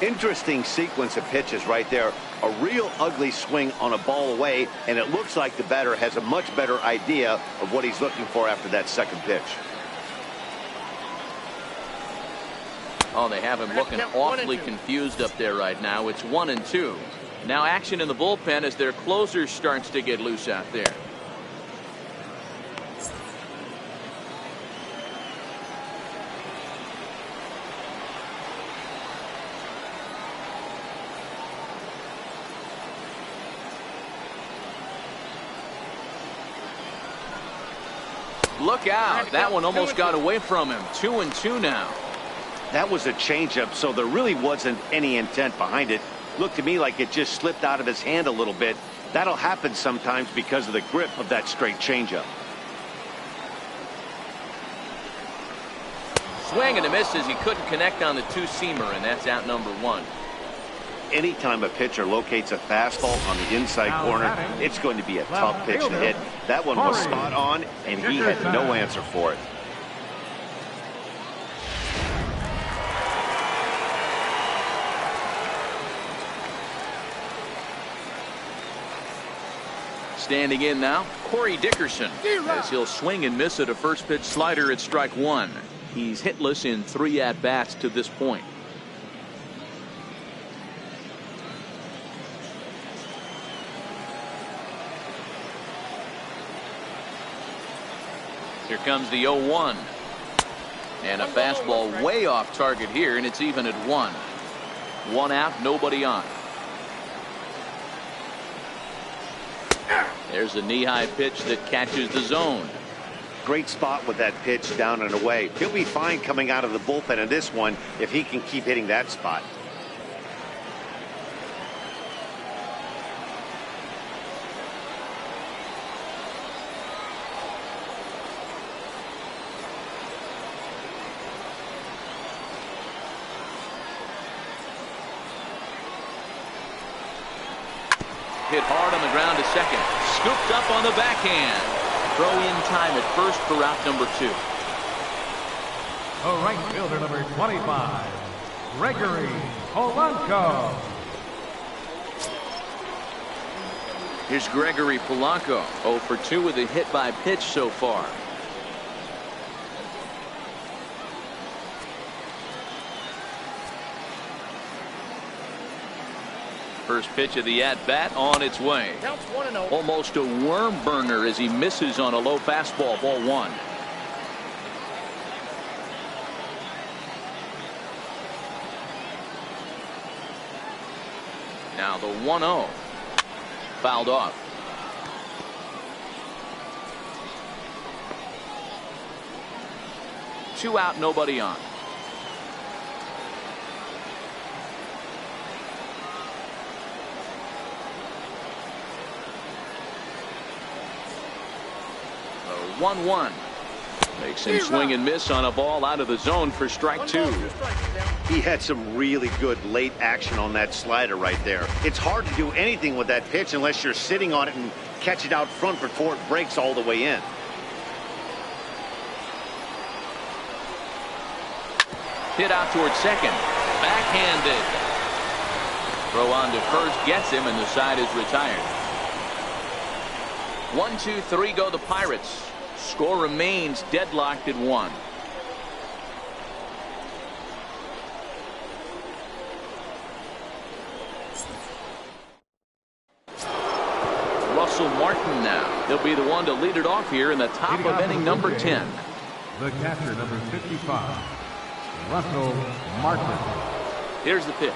Interesting sequence of pitches right there. A real ugly swing on a ball away, and it looks like the batter has a much better idea of what he's looking for after that second pitch. Oh, they have him looking awfully confused up there right now. It's 1-2. Now action in the bullpen as their closer starts to get loose out there. Look out. That one almost got away from him. 2-2 now. That was a changeup, so there really wasn't any intent behind it. Looked to me like it just slipped out of his hand a little bit. That'll happen sometimes because of the grip of that straight changeup. Swing and a miss as he couldn't connect on the two-seamer, and that's out number one. Anytime a pitcher locates a fastball on the inside corner, it's going to be a tough pitch to hit. That one was spot on, and he had no answer for it. Standing in now, Corey Dickerson, as he'll swing and miss at a first pitch slider at strike one. He's hitless in 3 at-bats to this point. Here comes the 0-1. And a fastball way off target here, and it's even at 1. 1 out, nobody on. There's a knee-high pitch that catches the zone. Great spot with that pitch down and away. He'll be fine coming out of the bullpen in this one if he can keep hitting that spot. Hit hard on the ground to second. Scooped up on the backhand. Throw in time at first for route number 2. The right fielder, number 25, Gregory Polanco. Here's Gregory Polanco. 0 for 2 with a hit by pitch so far. First pitch of the at-bat on its way. Counts 1-0. Almost a worm burner as he misses on a low fastball. Ball 1. Now the 1-0. Fouled off. Two out, nobody on. The 1-1 makes him swing and miss on a ball out of the zone for strike 2. He had some really good late action on that slider right there. It's hard to do anything with that pitch unless you're sitting on it and catch it out front before it breaks all the way in. Hit out towards second. Backhanded. Throw on to first gets him, and the side is retired. 1, 2, 3 go the Pirates. Score remains deadlocked at 1. Russell Martin now. He'll be the one to lead it off here in the top of inning number 10. The catcher, number 55, Russell Martin. Here's the pitch.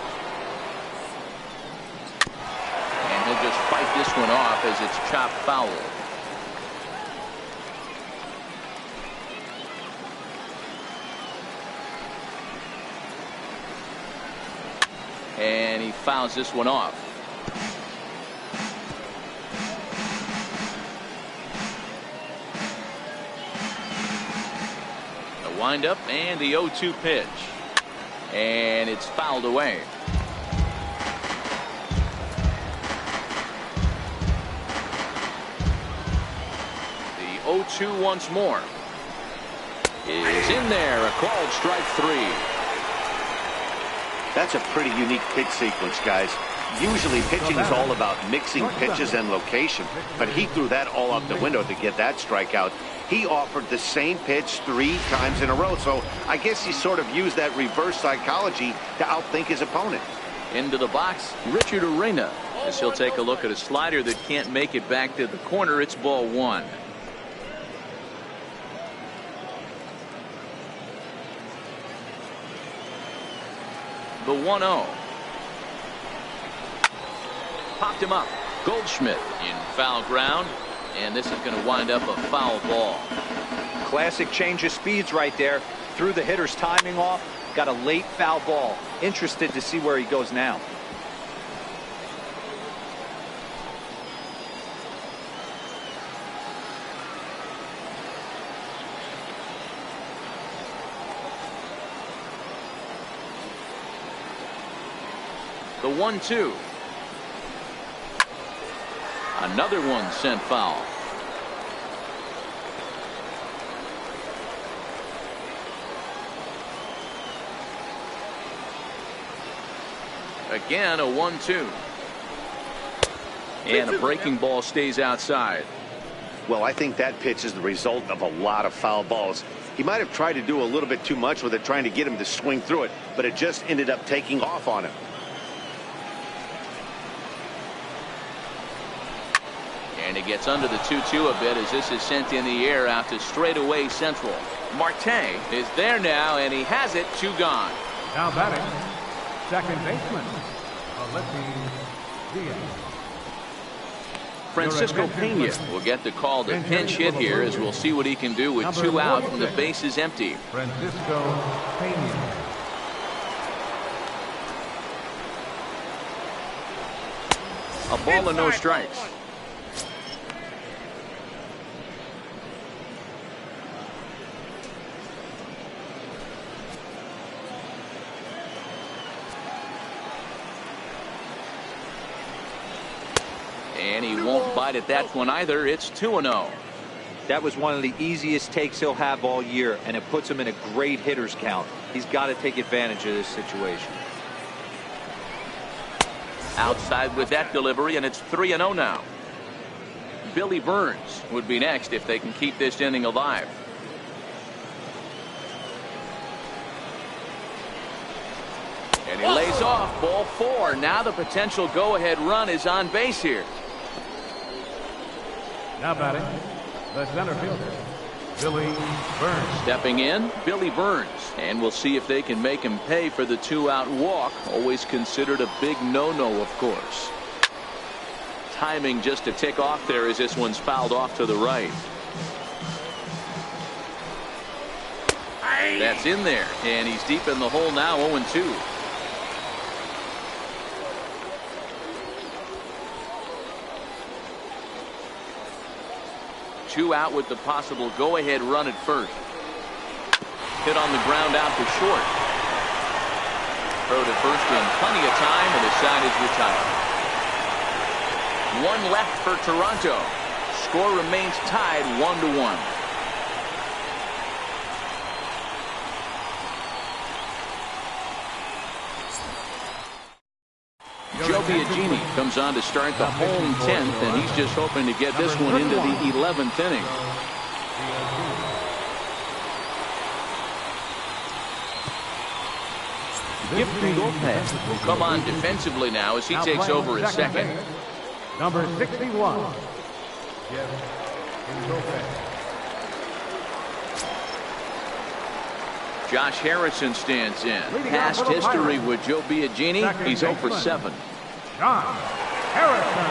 And he'll just fight this one off as it's chopped foul. And he fouls this one off. The Windup and the 0-2 pitch. And it's fouled away. The 0-2 once more. Is in there. A called strike 3. That's a pretty unique pitch sequence, guys. Usually pitching is all about mixing pitches and location, but he threw that all out the window to get that strikeout. He offered the same pitch 3 times in a row, so I guess he sort of used that reverse psychology to outthink his opponent. Into the box, Richard Arena, as he'll take a look at a slider that can't make it back to the corner. It's ball 1. The 1-0. Popped him up. Goldschmidt in foul ground, and this is going to wind up a foul ball. Classic change of speeds right there. Threw the hitter's timing off. Got a late foul ball. Interested to see where he goes now. The 1-2. Another one sent foul. Again, a 1-2. And a breaking ball stays outside. Well, I think that pitch is the result of a lot of foul balls. He might have tried to do a little bit too much with it, trying to get him to swing through it, but it just ended up taking off on him. And he gets under the 2-2 a bit as this is sent in the air out to straightaway central. Marte is there now, and he has it. 2 gone. Now batting, second baseman, Olimpia Diaz. Francisco Pena will get the call to pinch hit here, as we'll see what he can do with 2 out and the bases empty. Francisco Pena. A ball and no strikes. And he won't bite at that one either. It's 2-0. That was one of the easiest takes he'll have all year, and it puts him in a great hitter's count. He's got to take advantage of this situation. Outside with that delivery, and it's 3-0 now. Billy Burns would be next if they can keep this inning alive. And he lays off. Ball 4. Now the potential go-ahead run is on base here. Now batting, the center fielder, Billy Burns. Stepping in, Billy Burns. And we'll see if they can make him pay for the 2-out walk. Always considered a big no-no, of course. Timing just to tick off there as this one's fouled off to the right. That's in there, and he's deep in the hole now. 0-2. Two out with the possible go-ahead run at first. Hit on the ground out to short. Throw to first in plenty of time, and the side is retired. 1 left for Toronto. Score remains tied 1-1. Joe Biagini comes on to start the home 10th, and he's just hoping to get this one into the 11th inning. Gifty Lopez will come on defensively now as he takes over at second. Number 61. Gifty Lopez. Josh Harrison stands in. Past history with Joe Biagini, he's 0 for 7. Josh Harrison.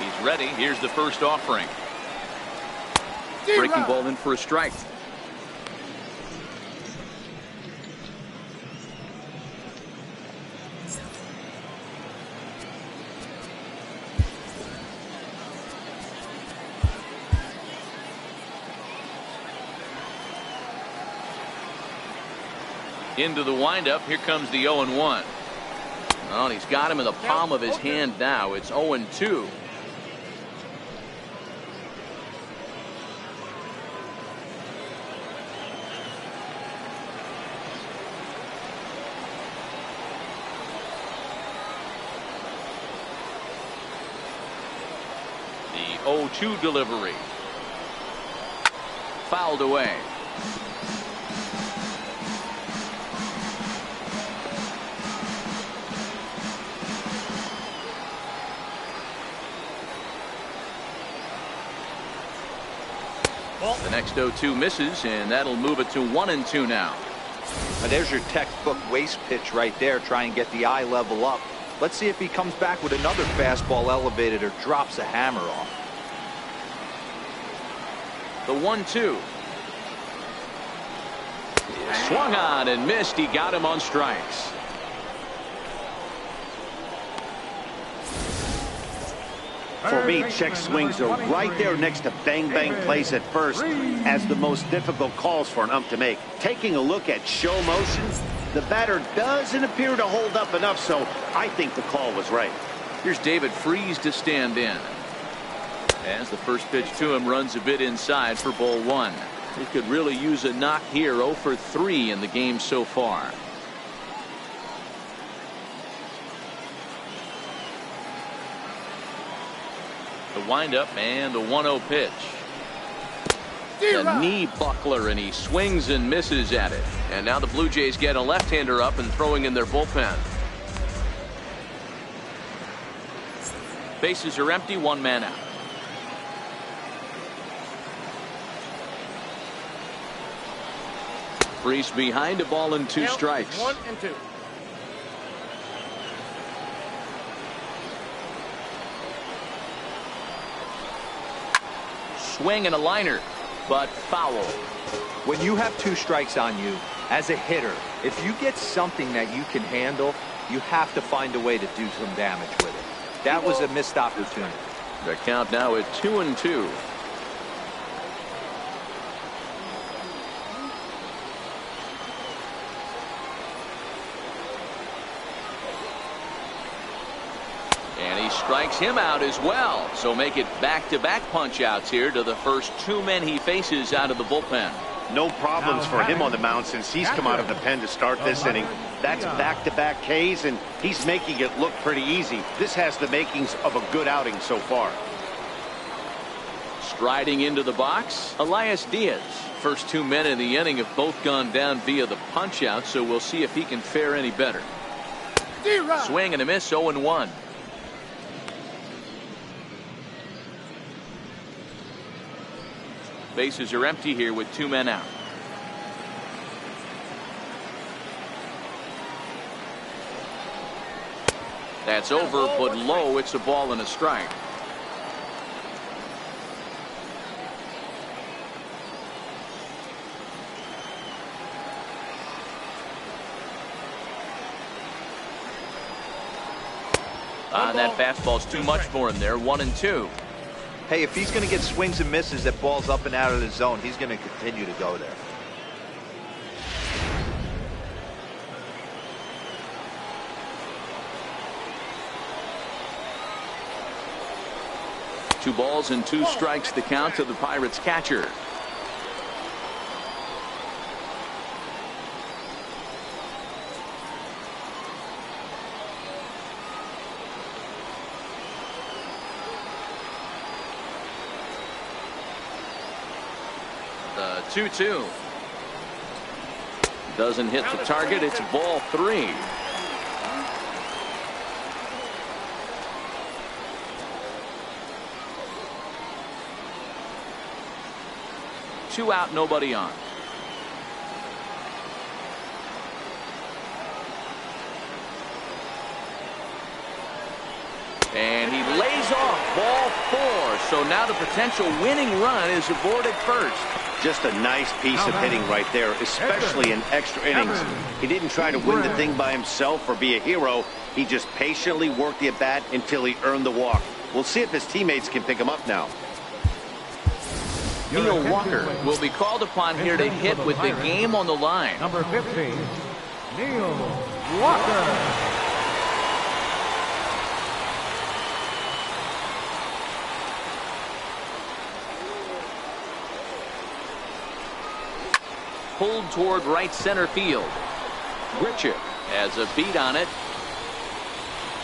He's ready. Here's the first offering. Breaking ball in for a strike. Into the windup. Here comes the 0-1. Well, he's got him in the palm of his hand now. It's 0-2. The 0-2 delivery. Fouled away. The next 0-2 misses, and that'll move it to 1-2 now. Now there's your textbook waste pitch right there. Try and get the eye level up. Let's see if he comes back with another fastball elevated or drops a hammer off. The 1-2. Swung on and missed. He got him on strikes. For me, check swings are right there next to bang bang plays at first as the most difficult calls for an ump to make. Taking a look at show motions, the batter doesn't appear to hold up enough, so I think the call was right. Here's David Freese to stand in. As the first pitch to him runs a bit inside for ball 1. He could really use a knock here. 0 for 3 in the game so far. The windup and the 1-0 pitch. The knee buckler, and he swings and misses at it. And now the Blue Jays get a left-hander up and throwing in their bullpen. Bases are empty, 1 man out. Freese behind, a ball and 2 strikes. 1-2. Swing and a liner, but foul. When you have 2 strikes on you, as a hitter, if you get something that you can handle, you have to find a way to do some damage with it. That was a missed opportunity. The count now at 2-2. And he strikes him out as well. So make it back-to-back punch-outs here to the first 2 men he faces out of the bullpen. No problems for him on the mound since he's come out of the pen to start this inning. That's back-to-back Ks, and he's making it look pretty easy. This has the makings of a good outing so far. Striding into the box, Elias Diaz. First 2 men in the inning have both gone down via the punch-out, so we'll see if he can fare any better. Swing and a miss, 0-1. Bases are empty here with 2 men out. That's over, but low. It's a ball and a strike. That fastball's too much for him there. 1-2. Hey, if he's going to get swings and misses that balls up and out of the zone, he's going to continue to go there. Two balls and 2 strikes the count to the Pirates catcher. The 2-2. Doesn't hit the target. It's ball 3. Two out, nobody on. And he lays off ball 4. So now the potential winning run is aboard at first. Just a nice piece of hitting right there, especially in extra innings. He didn't try to win the thing by himself or be a hero. He just patiently worked the at-bat until he earned the walk. We'll see if his teammates can pick him up now. Neil Walker will be called upon here to hit with the game on the line. Number 15, Neil Walker. Pulled toward right center field. Grichuk has a beat on it.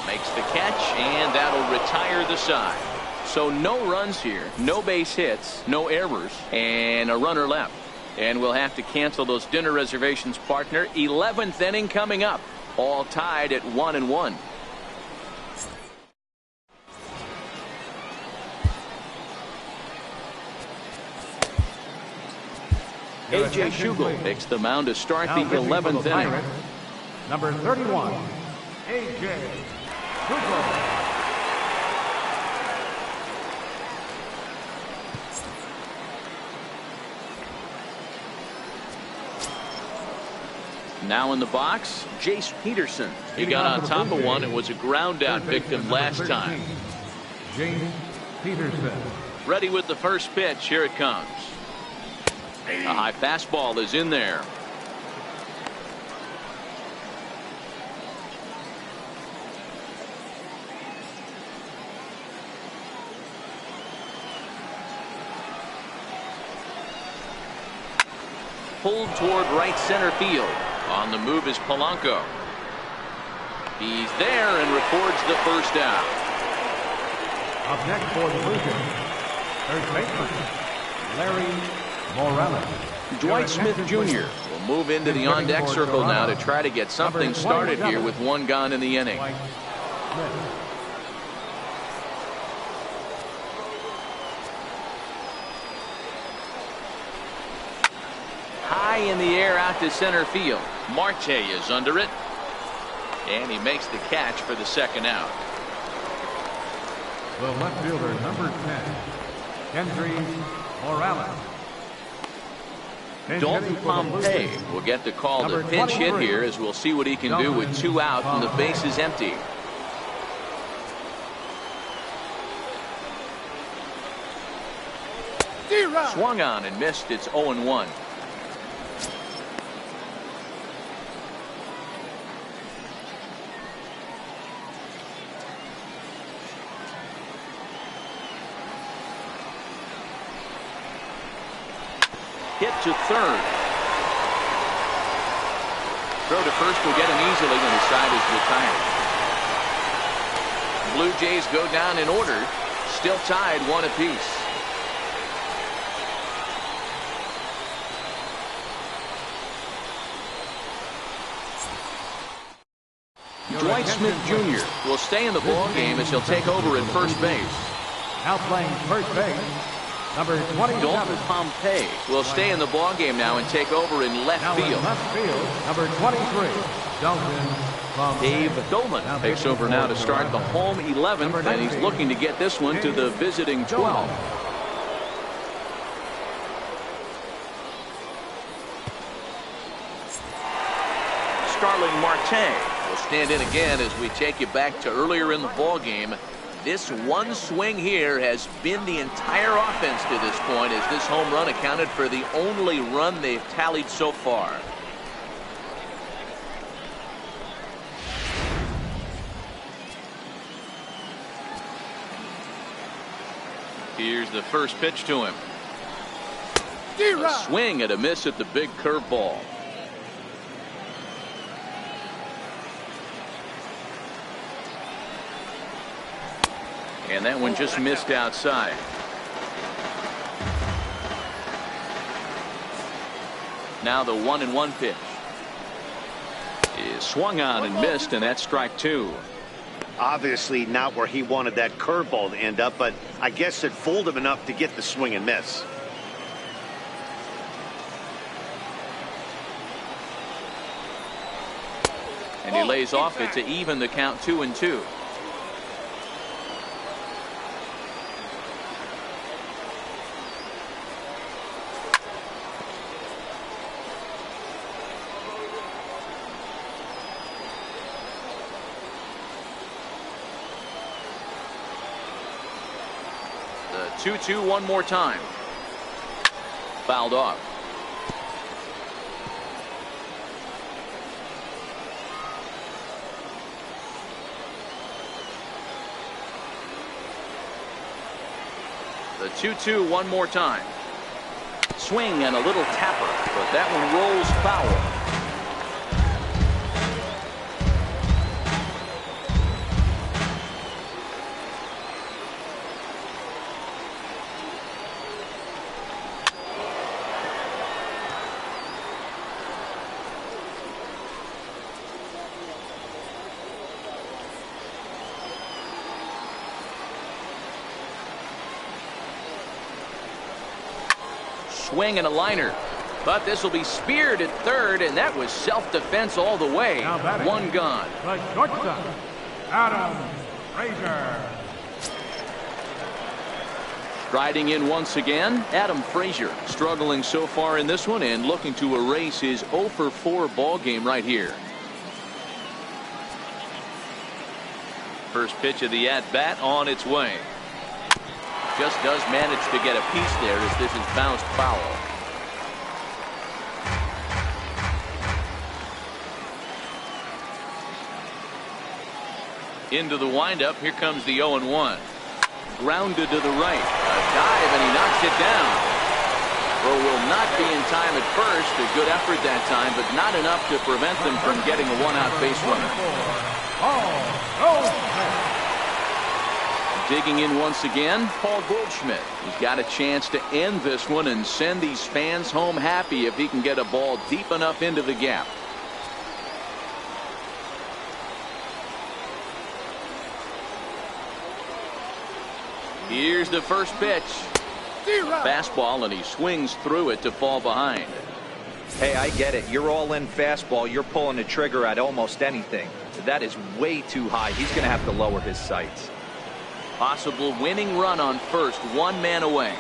Makes the catch, and that'll retire the side. So no runs here, no base hits, no errors, and a runner left. And we'll have to cancel those dinner reservations, partner. 11th inning coming up. All tied at 1-1. A.J. Schugel takes the mound to start the 11th inning. Number 31, A.J. Schugel. Now in the box, Jace Peterson. He got on top of one and was a ground out victim last time. Jace Peterson. Ready with the first pitch. Here it comes. A high fastball is in there. Pulled toward right center field. On the move is Polanco. He's there and records the first out. Up next for the Blue Jays, third baseman, Larry Morales. Dwight Smith Jr. will move into the on-deck circle now to try to get something started here with one gone in the inning. Dwight Smith. High in the air out to center field. Marte is under it. And he makes the catch for the second out. The left fielder, number 10, Kendry Morales. Dalton Pompey will get the call to pinch hit here, as we'll see what he can do with two out and the base is empty. Swung on and missed. It's 0-1. Hit to third. Throw to first will get him easily when the side is retired. Blue Jays go down in order. Still tied 1 apiece. Dwight Smith Jr. will stay in the ball game as he'll take over at first base. Now playing first base, number 27. Dalton Pompey will stay in the ball game now and take over in left Now field. in left field, number 23, Dalton Pompey. Dave Doman takes over now to start the home 11th, and he's looking to get this one to the visiting 12th. Starling Marte will stand in again as we take you back to earlier in the ball game. This one swing here has been the entire offense to this point, as this home run accounted for the only run they've tallied so far. Here's the first pitch to him. A swing and a miss at the big curveball. And that one just missed outside. Now the 1-1 pitch is swung on and missed, and that's strike 2. Obviously not where he wanted that curveball to end up, but I guess it fooled him enough to get the swing and miss. And he lays off it to even the count 2-2. The 2-2 one more time. Fouled off. The 2-2 one more time. Swing and a little tapper, but that one rolls foul. Swing and a liner, but this will be speared at third, and that was self-defense all the way. One gone. The shortstop, Adam Frazier. Striding in once again, Adam Frazier, struggling so far in this one and looking to erase his 0-for-4 ball game right here. First pitch of the at-bat on its way. Just does manage to get a piece there as this is bounced foul. Into the windup. Here comes the 0-1. Grounded to the right. A dive, and he knocks it down. Throw will not be in time at first. A good effort that time, but not enough to prevent them from getting a one-out base runner. Digging in once again, Paul Goldschmidt. He's got a chance to end this one and send these fans home happy if he can get a ball deep enough into the gap. Here's the first pitch. Fastball, and he swings through it to fall behind. Hey, I get it. You're all in fastball. You're pulling the trigger at almost anything. That is way too high. He's going to have to lower his sights. Possible winning run on first, one man away.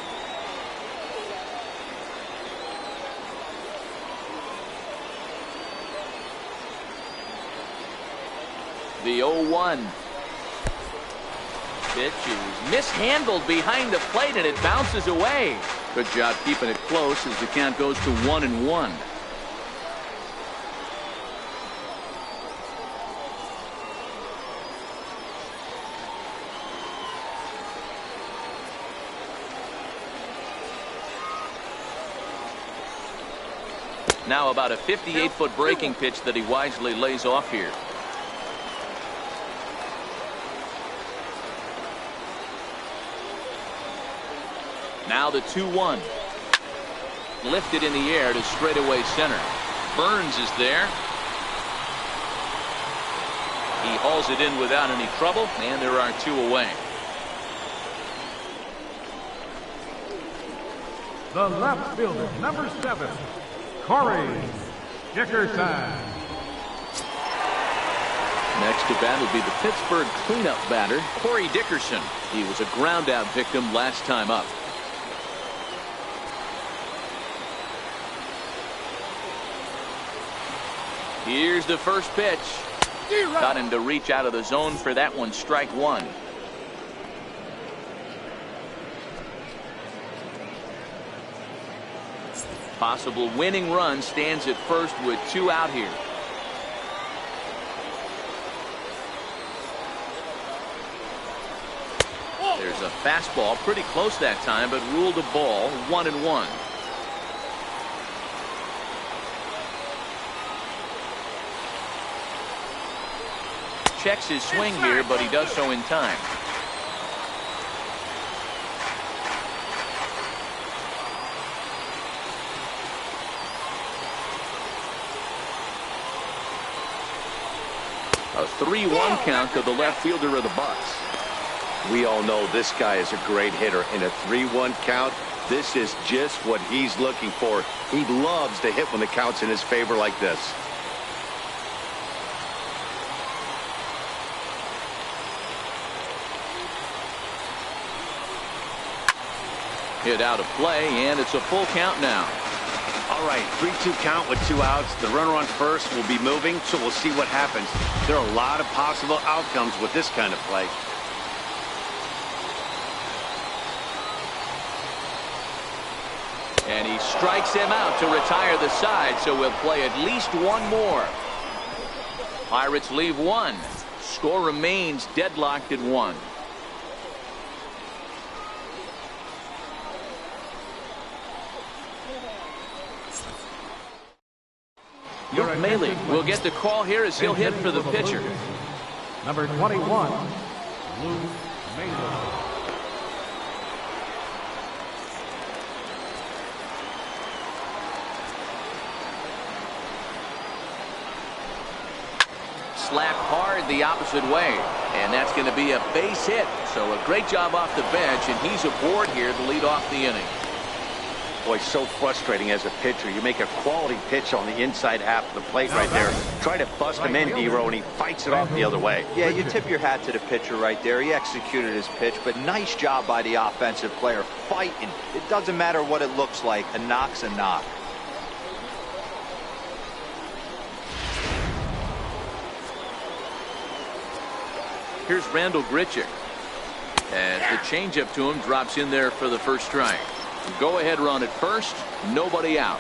The 0-1. Pitch is mishandled behind the plate, and it bounces away. Good job keeping it close as the count goes to 1-1. Now about a 58-foot breaking pitch that he wisely lays off here. Now the 2-1. Lifted in the air to straightaway center. Burns is there. He hauls it in without any trouble, and there are two away. The left fielder, number 7, Corey Dickerson. Next to bat will be the Pittsburgh cleanup batter, Corey Dickerson. He was a ground out victim last time up. Here's the first pitch. Got him to reach out of the zone for that one. Strike one. Possible winning run stands at first with two out here. There's a fastball pretty close that time, but ruled a ball. 1-1. Checks his swing here, but he does so in time. A 3-1 count to the left fielder of the Bucks. We all know this guy is a great hitter. In a 3-1 count, this is just what he's looking for. He loves to hit when the count's in his favor like this. Hit out of play, and it's a full count now. All right, 3-2 count with 2 outs. The runner on first will be moving, so we'll see what happens. There are a lot of possible outcomes with this kind of play. And he strikes him out to retire the side, so we'll play at least one more. Pirates leave one. Score remains deadlocked at 1. Luke Maile will get the call here as he'll hit for the pitcher. Number 21, Luke Maile. Slapped hard the opposite way, and that's going to be a base hit. So a great job off the bench, and he's aboard here to lead off the inning. Boy, so frustrating as a pitcher. You make a quality pitch on the inside half of the plate right there. Try to bust him in, D-Row, and he fights it off the other way. Yeah, you tip your hat to the pitcher right there. He executed his pitch, but nice job by the offensive player fighting. It doesn't matter what it looks like. A knock's a knock. Here's Randal Grichuk. As the changeup to him drops in there for the first strike. Go ahead run at first. Nobody out.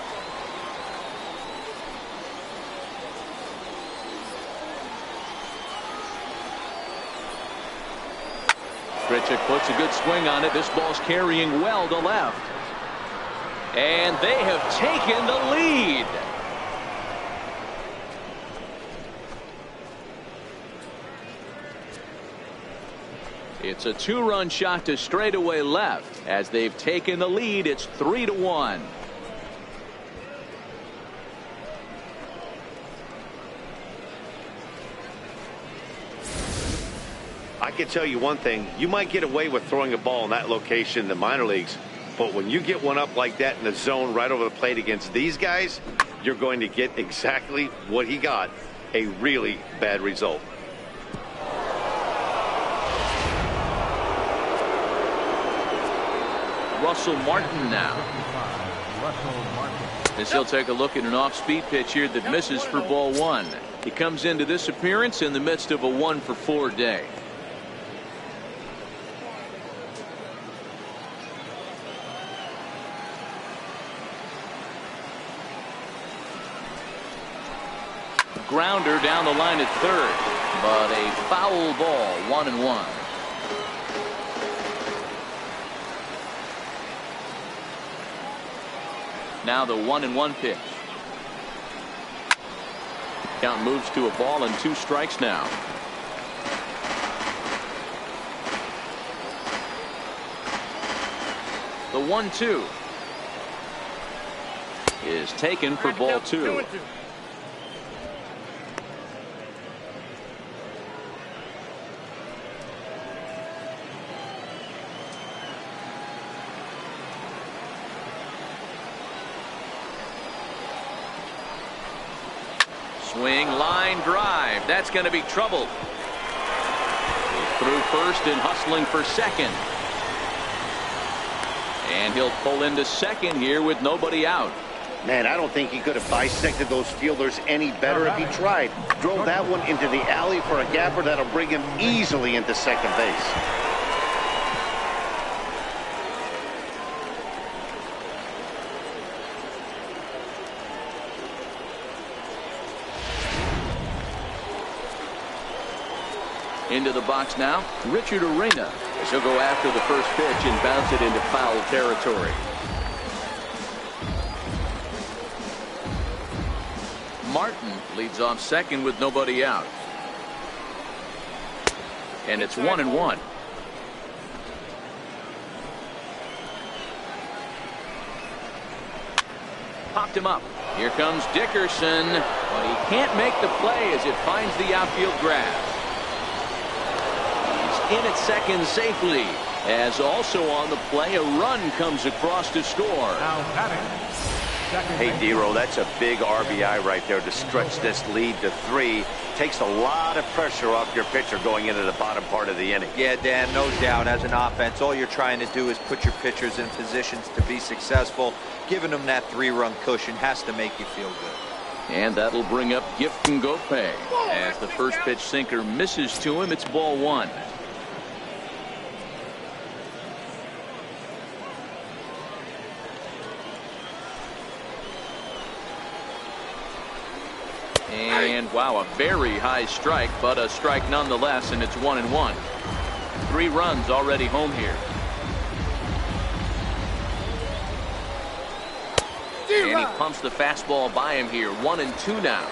Grichuk puts a good swing on it. This ball's carrying well to left. And they have taken the lead. It's a two-run shot to straightaway left. As they've taken the lead, it's 3-1. I can tell you one thing. You might get away with throwing a ball in that location in the minor leagues, but when you get one up like that in the zone right over the plate against these guys, you're going to get exactly what he got, a really bad result. Russell Martin now. As he'll take a look at an off-speed pitch here that misses for ball one. He comes into this appearance in the midst of a 1-for-4 day. Grounder down the line at third, but a foul ball, 1-1. Now the 1-1 pitch. Count moves to a ball and 2 strikes now. The 1-2 is taken for ball 2. Swing, line drive. That's going to be trouble. Through first and hustling for second. And he'll pull into second here with nobody out. Man, I don't think he could have bisected those fielders any better if he tried. Drove that one into the alley for a gapper that'll bring him easily into second base. Into the box now, Richard Arena, as he'll go after the first pitch and bounce it into foul territory. Martin leads off second with nobody out. And it's 1-1. Popped him up. Here comes Dickerson, but he can't make the play as it finds the outfield grass. In at second safely, as also on the play a run comes across to score. Hey, D-Row, that's a big RBI right there to stretch this lead to 3. Takes a lot of pressure off your pitcher going into the bottom part of the inning. Yeah, Dan, no doubt. As an offense, all you're trying to do is put your pitchers in positions to be successful. Giving them that 3-run cushion has to make you feel good. And that'll bring up Gifton Gope. As the first pitch sinker misses to him, it's ball 1. And wow, a very high strike, but a strike nonetheless, and it's 1-1. 3 runs already home here. And he pumps the fastball by him here. 1-2 now.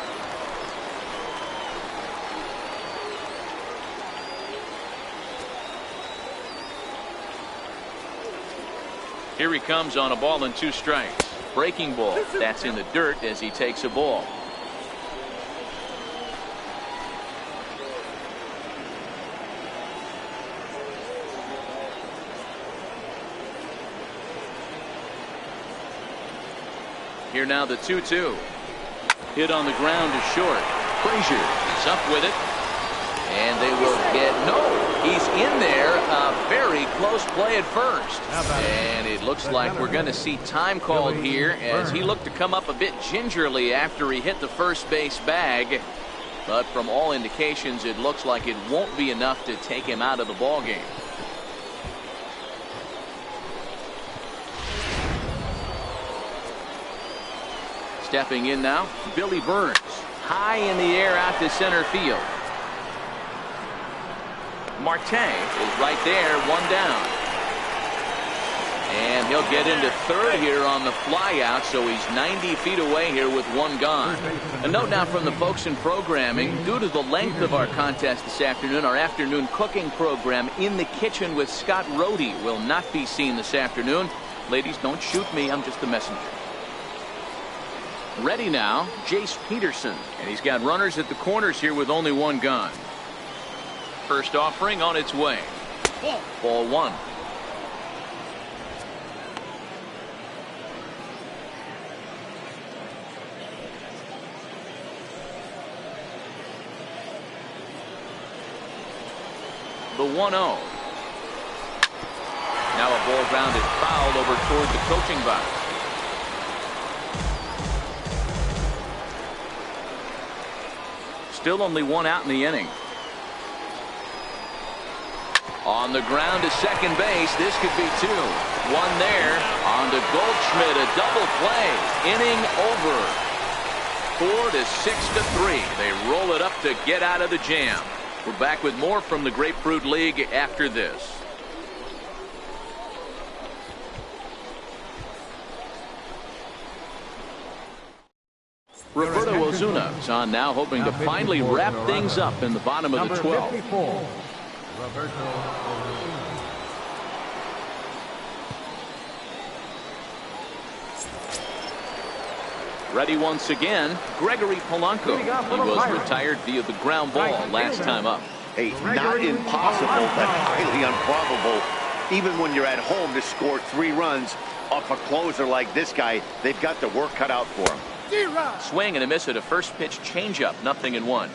Here he comes on a ball and 2 strikes. Breaking ball. That's in the dirt as he takes a ball. Here now the 2-2. Hit on the ground to short. Frazier is up with it. And they will get he's in there. A very close play at first. And it looks like we're going to see time called here as he looked to come up a bit gingerly after he hit the first base bag. But from all indications, it looks like it won't be enough to take him out of the ball game. Stepping in now, Billy Burns. High in the air out to center field. Marte is right there, 1 down. And he'll get into third here on the flyout, so he's 90 feet away here with 1 gone. A note now from the folks in programming. Due to the length of our contest this afternoon, our afternoon cooking program, In the Kitchen with Scott Rohde, will not be seen this afternoon. Ladies, don't shoot me. I'm just the messenger. Ready now, Jace Peterson. And he's got runners at the corners here with only 1 gone. First offering on its way. Ball 1. The 1-0. Now a ball grounded foul over toward the coaching box. Still only 1 out in the inning. On the ground to second base. This could be 2. 1 there. On to Goldschmidt. A double play. Inning over. 4-6-3. They roll it up to get out of the jam. We're back with more from the Grapefruit League after this. Roberto Osuna is on now, hoping to finally wrap things up in the bottom of the 12th. 54, Roberto Osuna. Ready once again, Gregory Polanco. He was retired via the ground ball last time up. Hey, not impossible, but highly improbable. Even when you're at home to score 3 runs off a closer like this guy, they've got the work cut out for him. Swing and a miss at a first pitch changeup. 0-1.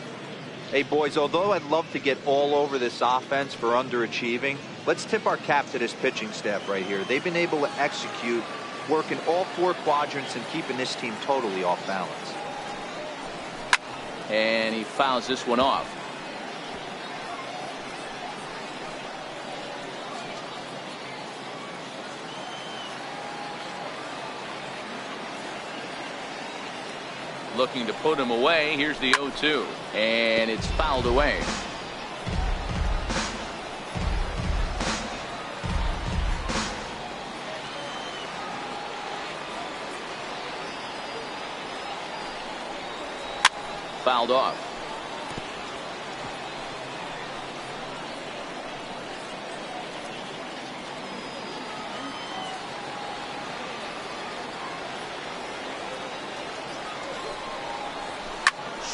Hey, boys, although I'd love to get all over this offense for underachieving, let's tip our cap to this pitching staff right here. They've been able to execute, working all 4 quadrants and keeping this team totally off balance. And he fouls this one off. Looking to put him away. Here's the 0-2. And it's fouled away. Fouled off.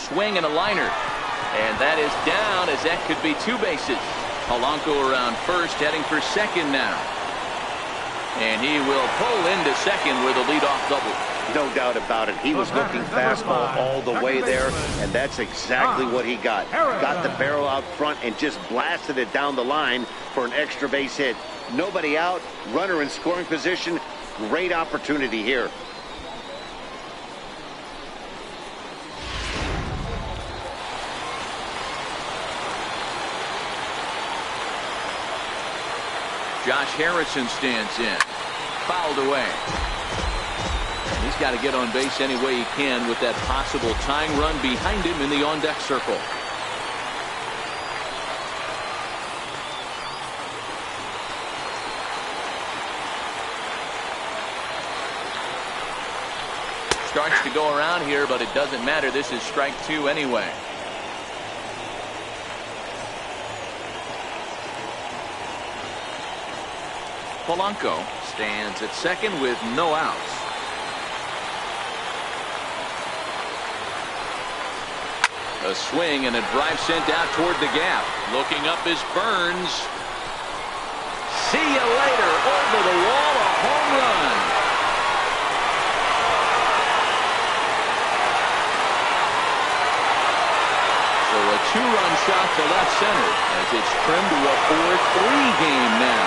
Swing and a liner. And that is down, as that could be 2 bases. Polanco around first, heading for second now. And he will pull into second with a leadoff double. No doubt about it. He was looking fastball all the way there, and that's exactly what he got. Got the barrel out front and just blasted it down the line for an extra base hit. Nobody out, runner in scoring position. Great opportunity here. Josh Harrison stands in. Fouled away. And he's got to get on base any way he can with that possible tying run behind him in the on-deck circle. starts to go around here, but it doesn't matter. This is strike 2 anyway. Polanco stands at second with no outs. A swing and a drive sent out toward the gap. Looking up is Burns. See you later. Over the wall, a home run. So a 2-run shot to left center as it's trimmed to a 4-3 game now.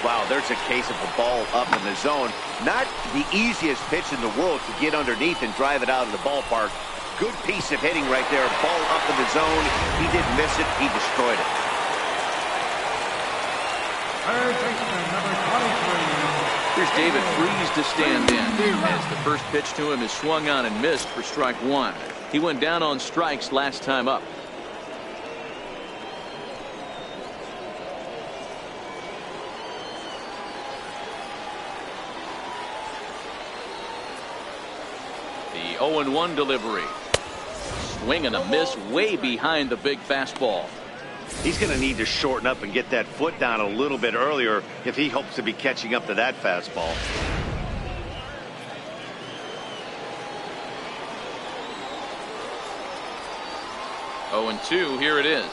Wow, there's a case of a ball up in the zone. Not the easiest pitch in the world to get underneath and drive it out of the ballpark. Good piece of hitting right there. Ball up in the zone. He didn't miss it. He destroyed it. Third baseman, number 23. Here's David Freese to stand in as the first pitch to him is swung on and missed for strike 1. He went down on strikes last time up. The 0-1 delivery. Swing and a miss way behind the big fastball. He's going to need to shorten up and get that foot down a little bit earlier if he hopes to be catching up to that fastball. Oh, and 2, here it is.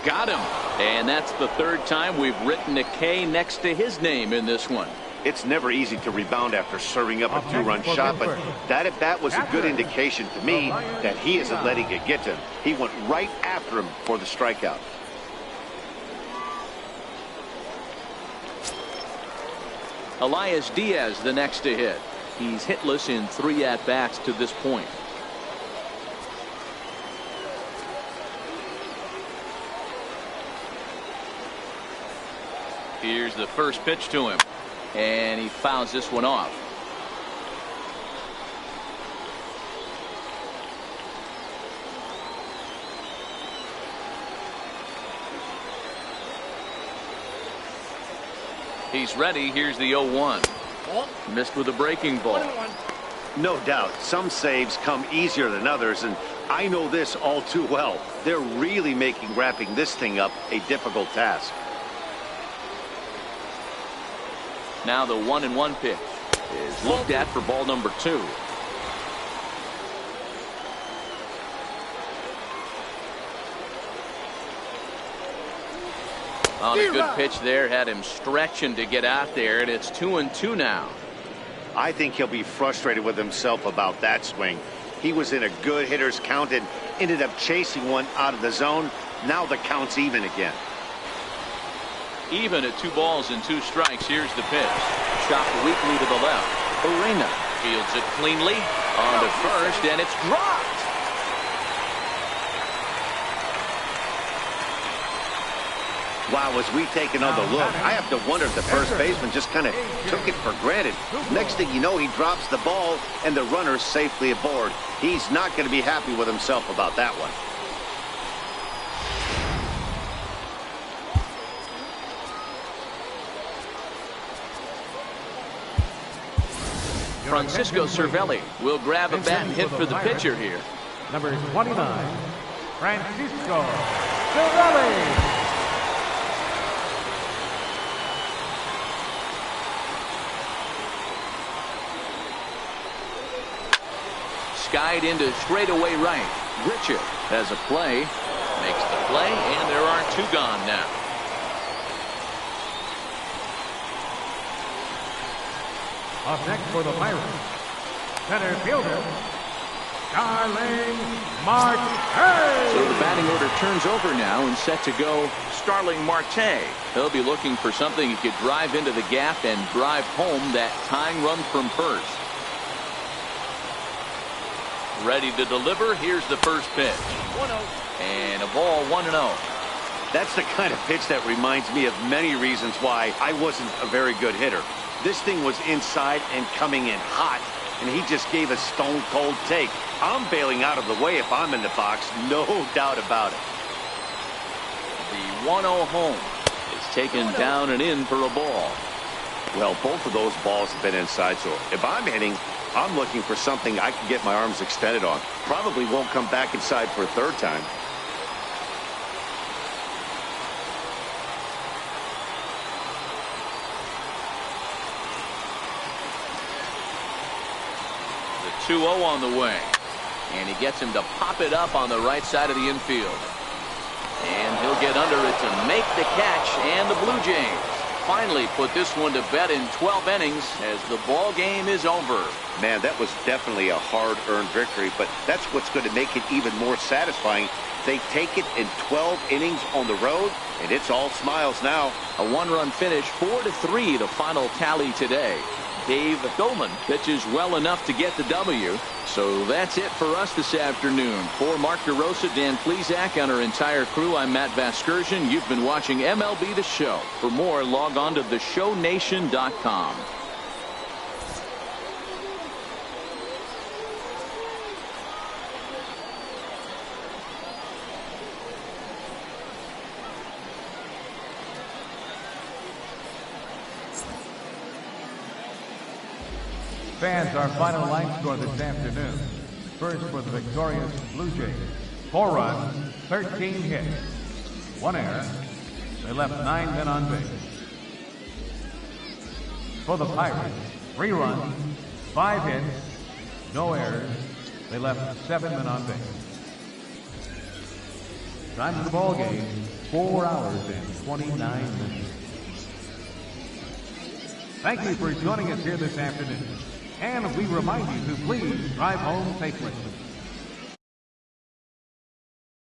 Got him. And that's the third time we've written a K next to his name in this one. It's never easy to rebound after serving up a 2-run shot, but that at bat was a good indication to me that he isn't letting it get to him. He went right after him for the strikeout. Elias Diaz the next to hit. He's hitless in 3 at-bats to this point. Here's the first pitch to him. And he fouls this one off. He's ready. Here's the 0-1. Missed with a breaking ball. No doubt. Some saves come easier than others, and I know this all too well. They're really making wrapping this thing up a difficult task. Now the 1-1 pitch is looked at for ball number 2. On a good pitch there, had him stretching to get out there, and it's 2-2 now. I think he'll be frustrated with himself about that swing. He was in a good hitter's count and ended up chasing one out of the zone. Now the count's even again. Even at 2 balls and 2 strikes. Here's the pitch. Chopped weakly to the left. Urena fields it cleanly on to first, and it's dropped. Wow, as we take another look, I have to wonder if the first baseman just kind of took it for granted. Next thing you know, he drops the ball, and the runner's safely aboard. He's not going to be happy with himself about that one. Francisco Cervelli will grab a bat and hit for the pitcher here. Number 29, Francisco Cervelli. Skied into straightaway right. Grichuk has a play. Makes the play, and there are 2 gone now. Up next for the Pirates, center fielder, Starling Marte. So the batting order turns over now and set to go Starling Marte. He'll be looking for something he could drive into the gap and drive home that tying run from first. Ready to deliver. Here's the first pitch. 1-0. And a ball 1-0. That's the kind of pitch that reminds me of many reasons why I wasn't a very good hitter. This thing was inside and coming in hot, and he just gave a stone-cold take. I'm bailing out of the way if I'm in the box, no doubt about it. The 1-0 home is taken down and in for a ball. Well, both of those balls have been inside, so if I'm hitting, I'm looking for something I can get my arms extended on. Probably won't come back inside for a third time. The 2-0 on the way. And he gets him to pop it up on the right side of the infield. And he'll get under it to make the catch, and the Blue Jays finally put this one to bed in 12 innings as the ball game is over. Man, that was definitely a hard-earned victory, but that's what's going to make it even more satisfying. They take it in 12 innings on the road, and it's all smiles now. A one-run finish, 4-3, the final tally today. Dave Goldman pitches well enough to get the W. So that's it for us this afternoon. For Mark DeRosa, Dan Plesac, and our entire crew, I'm Matt Vasgersian. You've been watching MLB The Show. For more, log on to theshownation.com. Fans, our final line score this afternoon. First for the victorious Blue Jays. 4 runs, 13 hits, 1 error. They left 9 men on base. For the Pirates, 3 runs, 5 hits, no errors. They left 7 men on base. Time of the ball game, 4 hours and 29 minutes. Thank you for joining us here this afternoon. And we remind you to please drive home safely.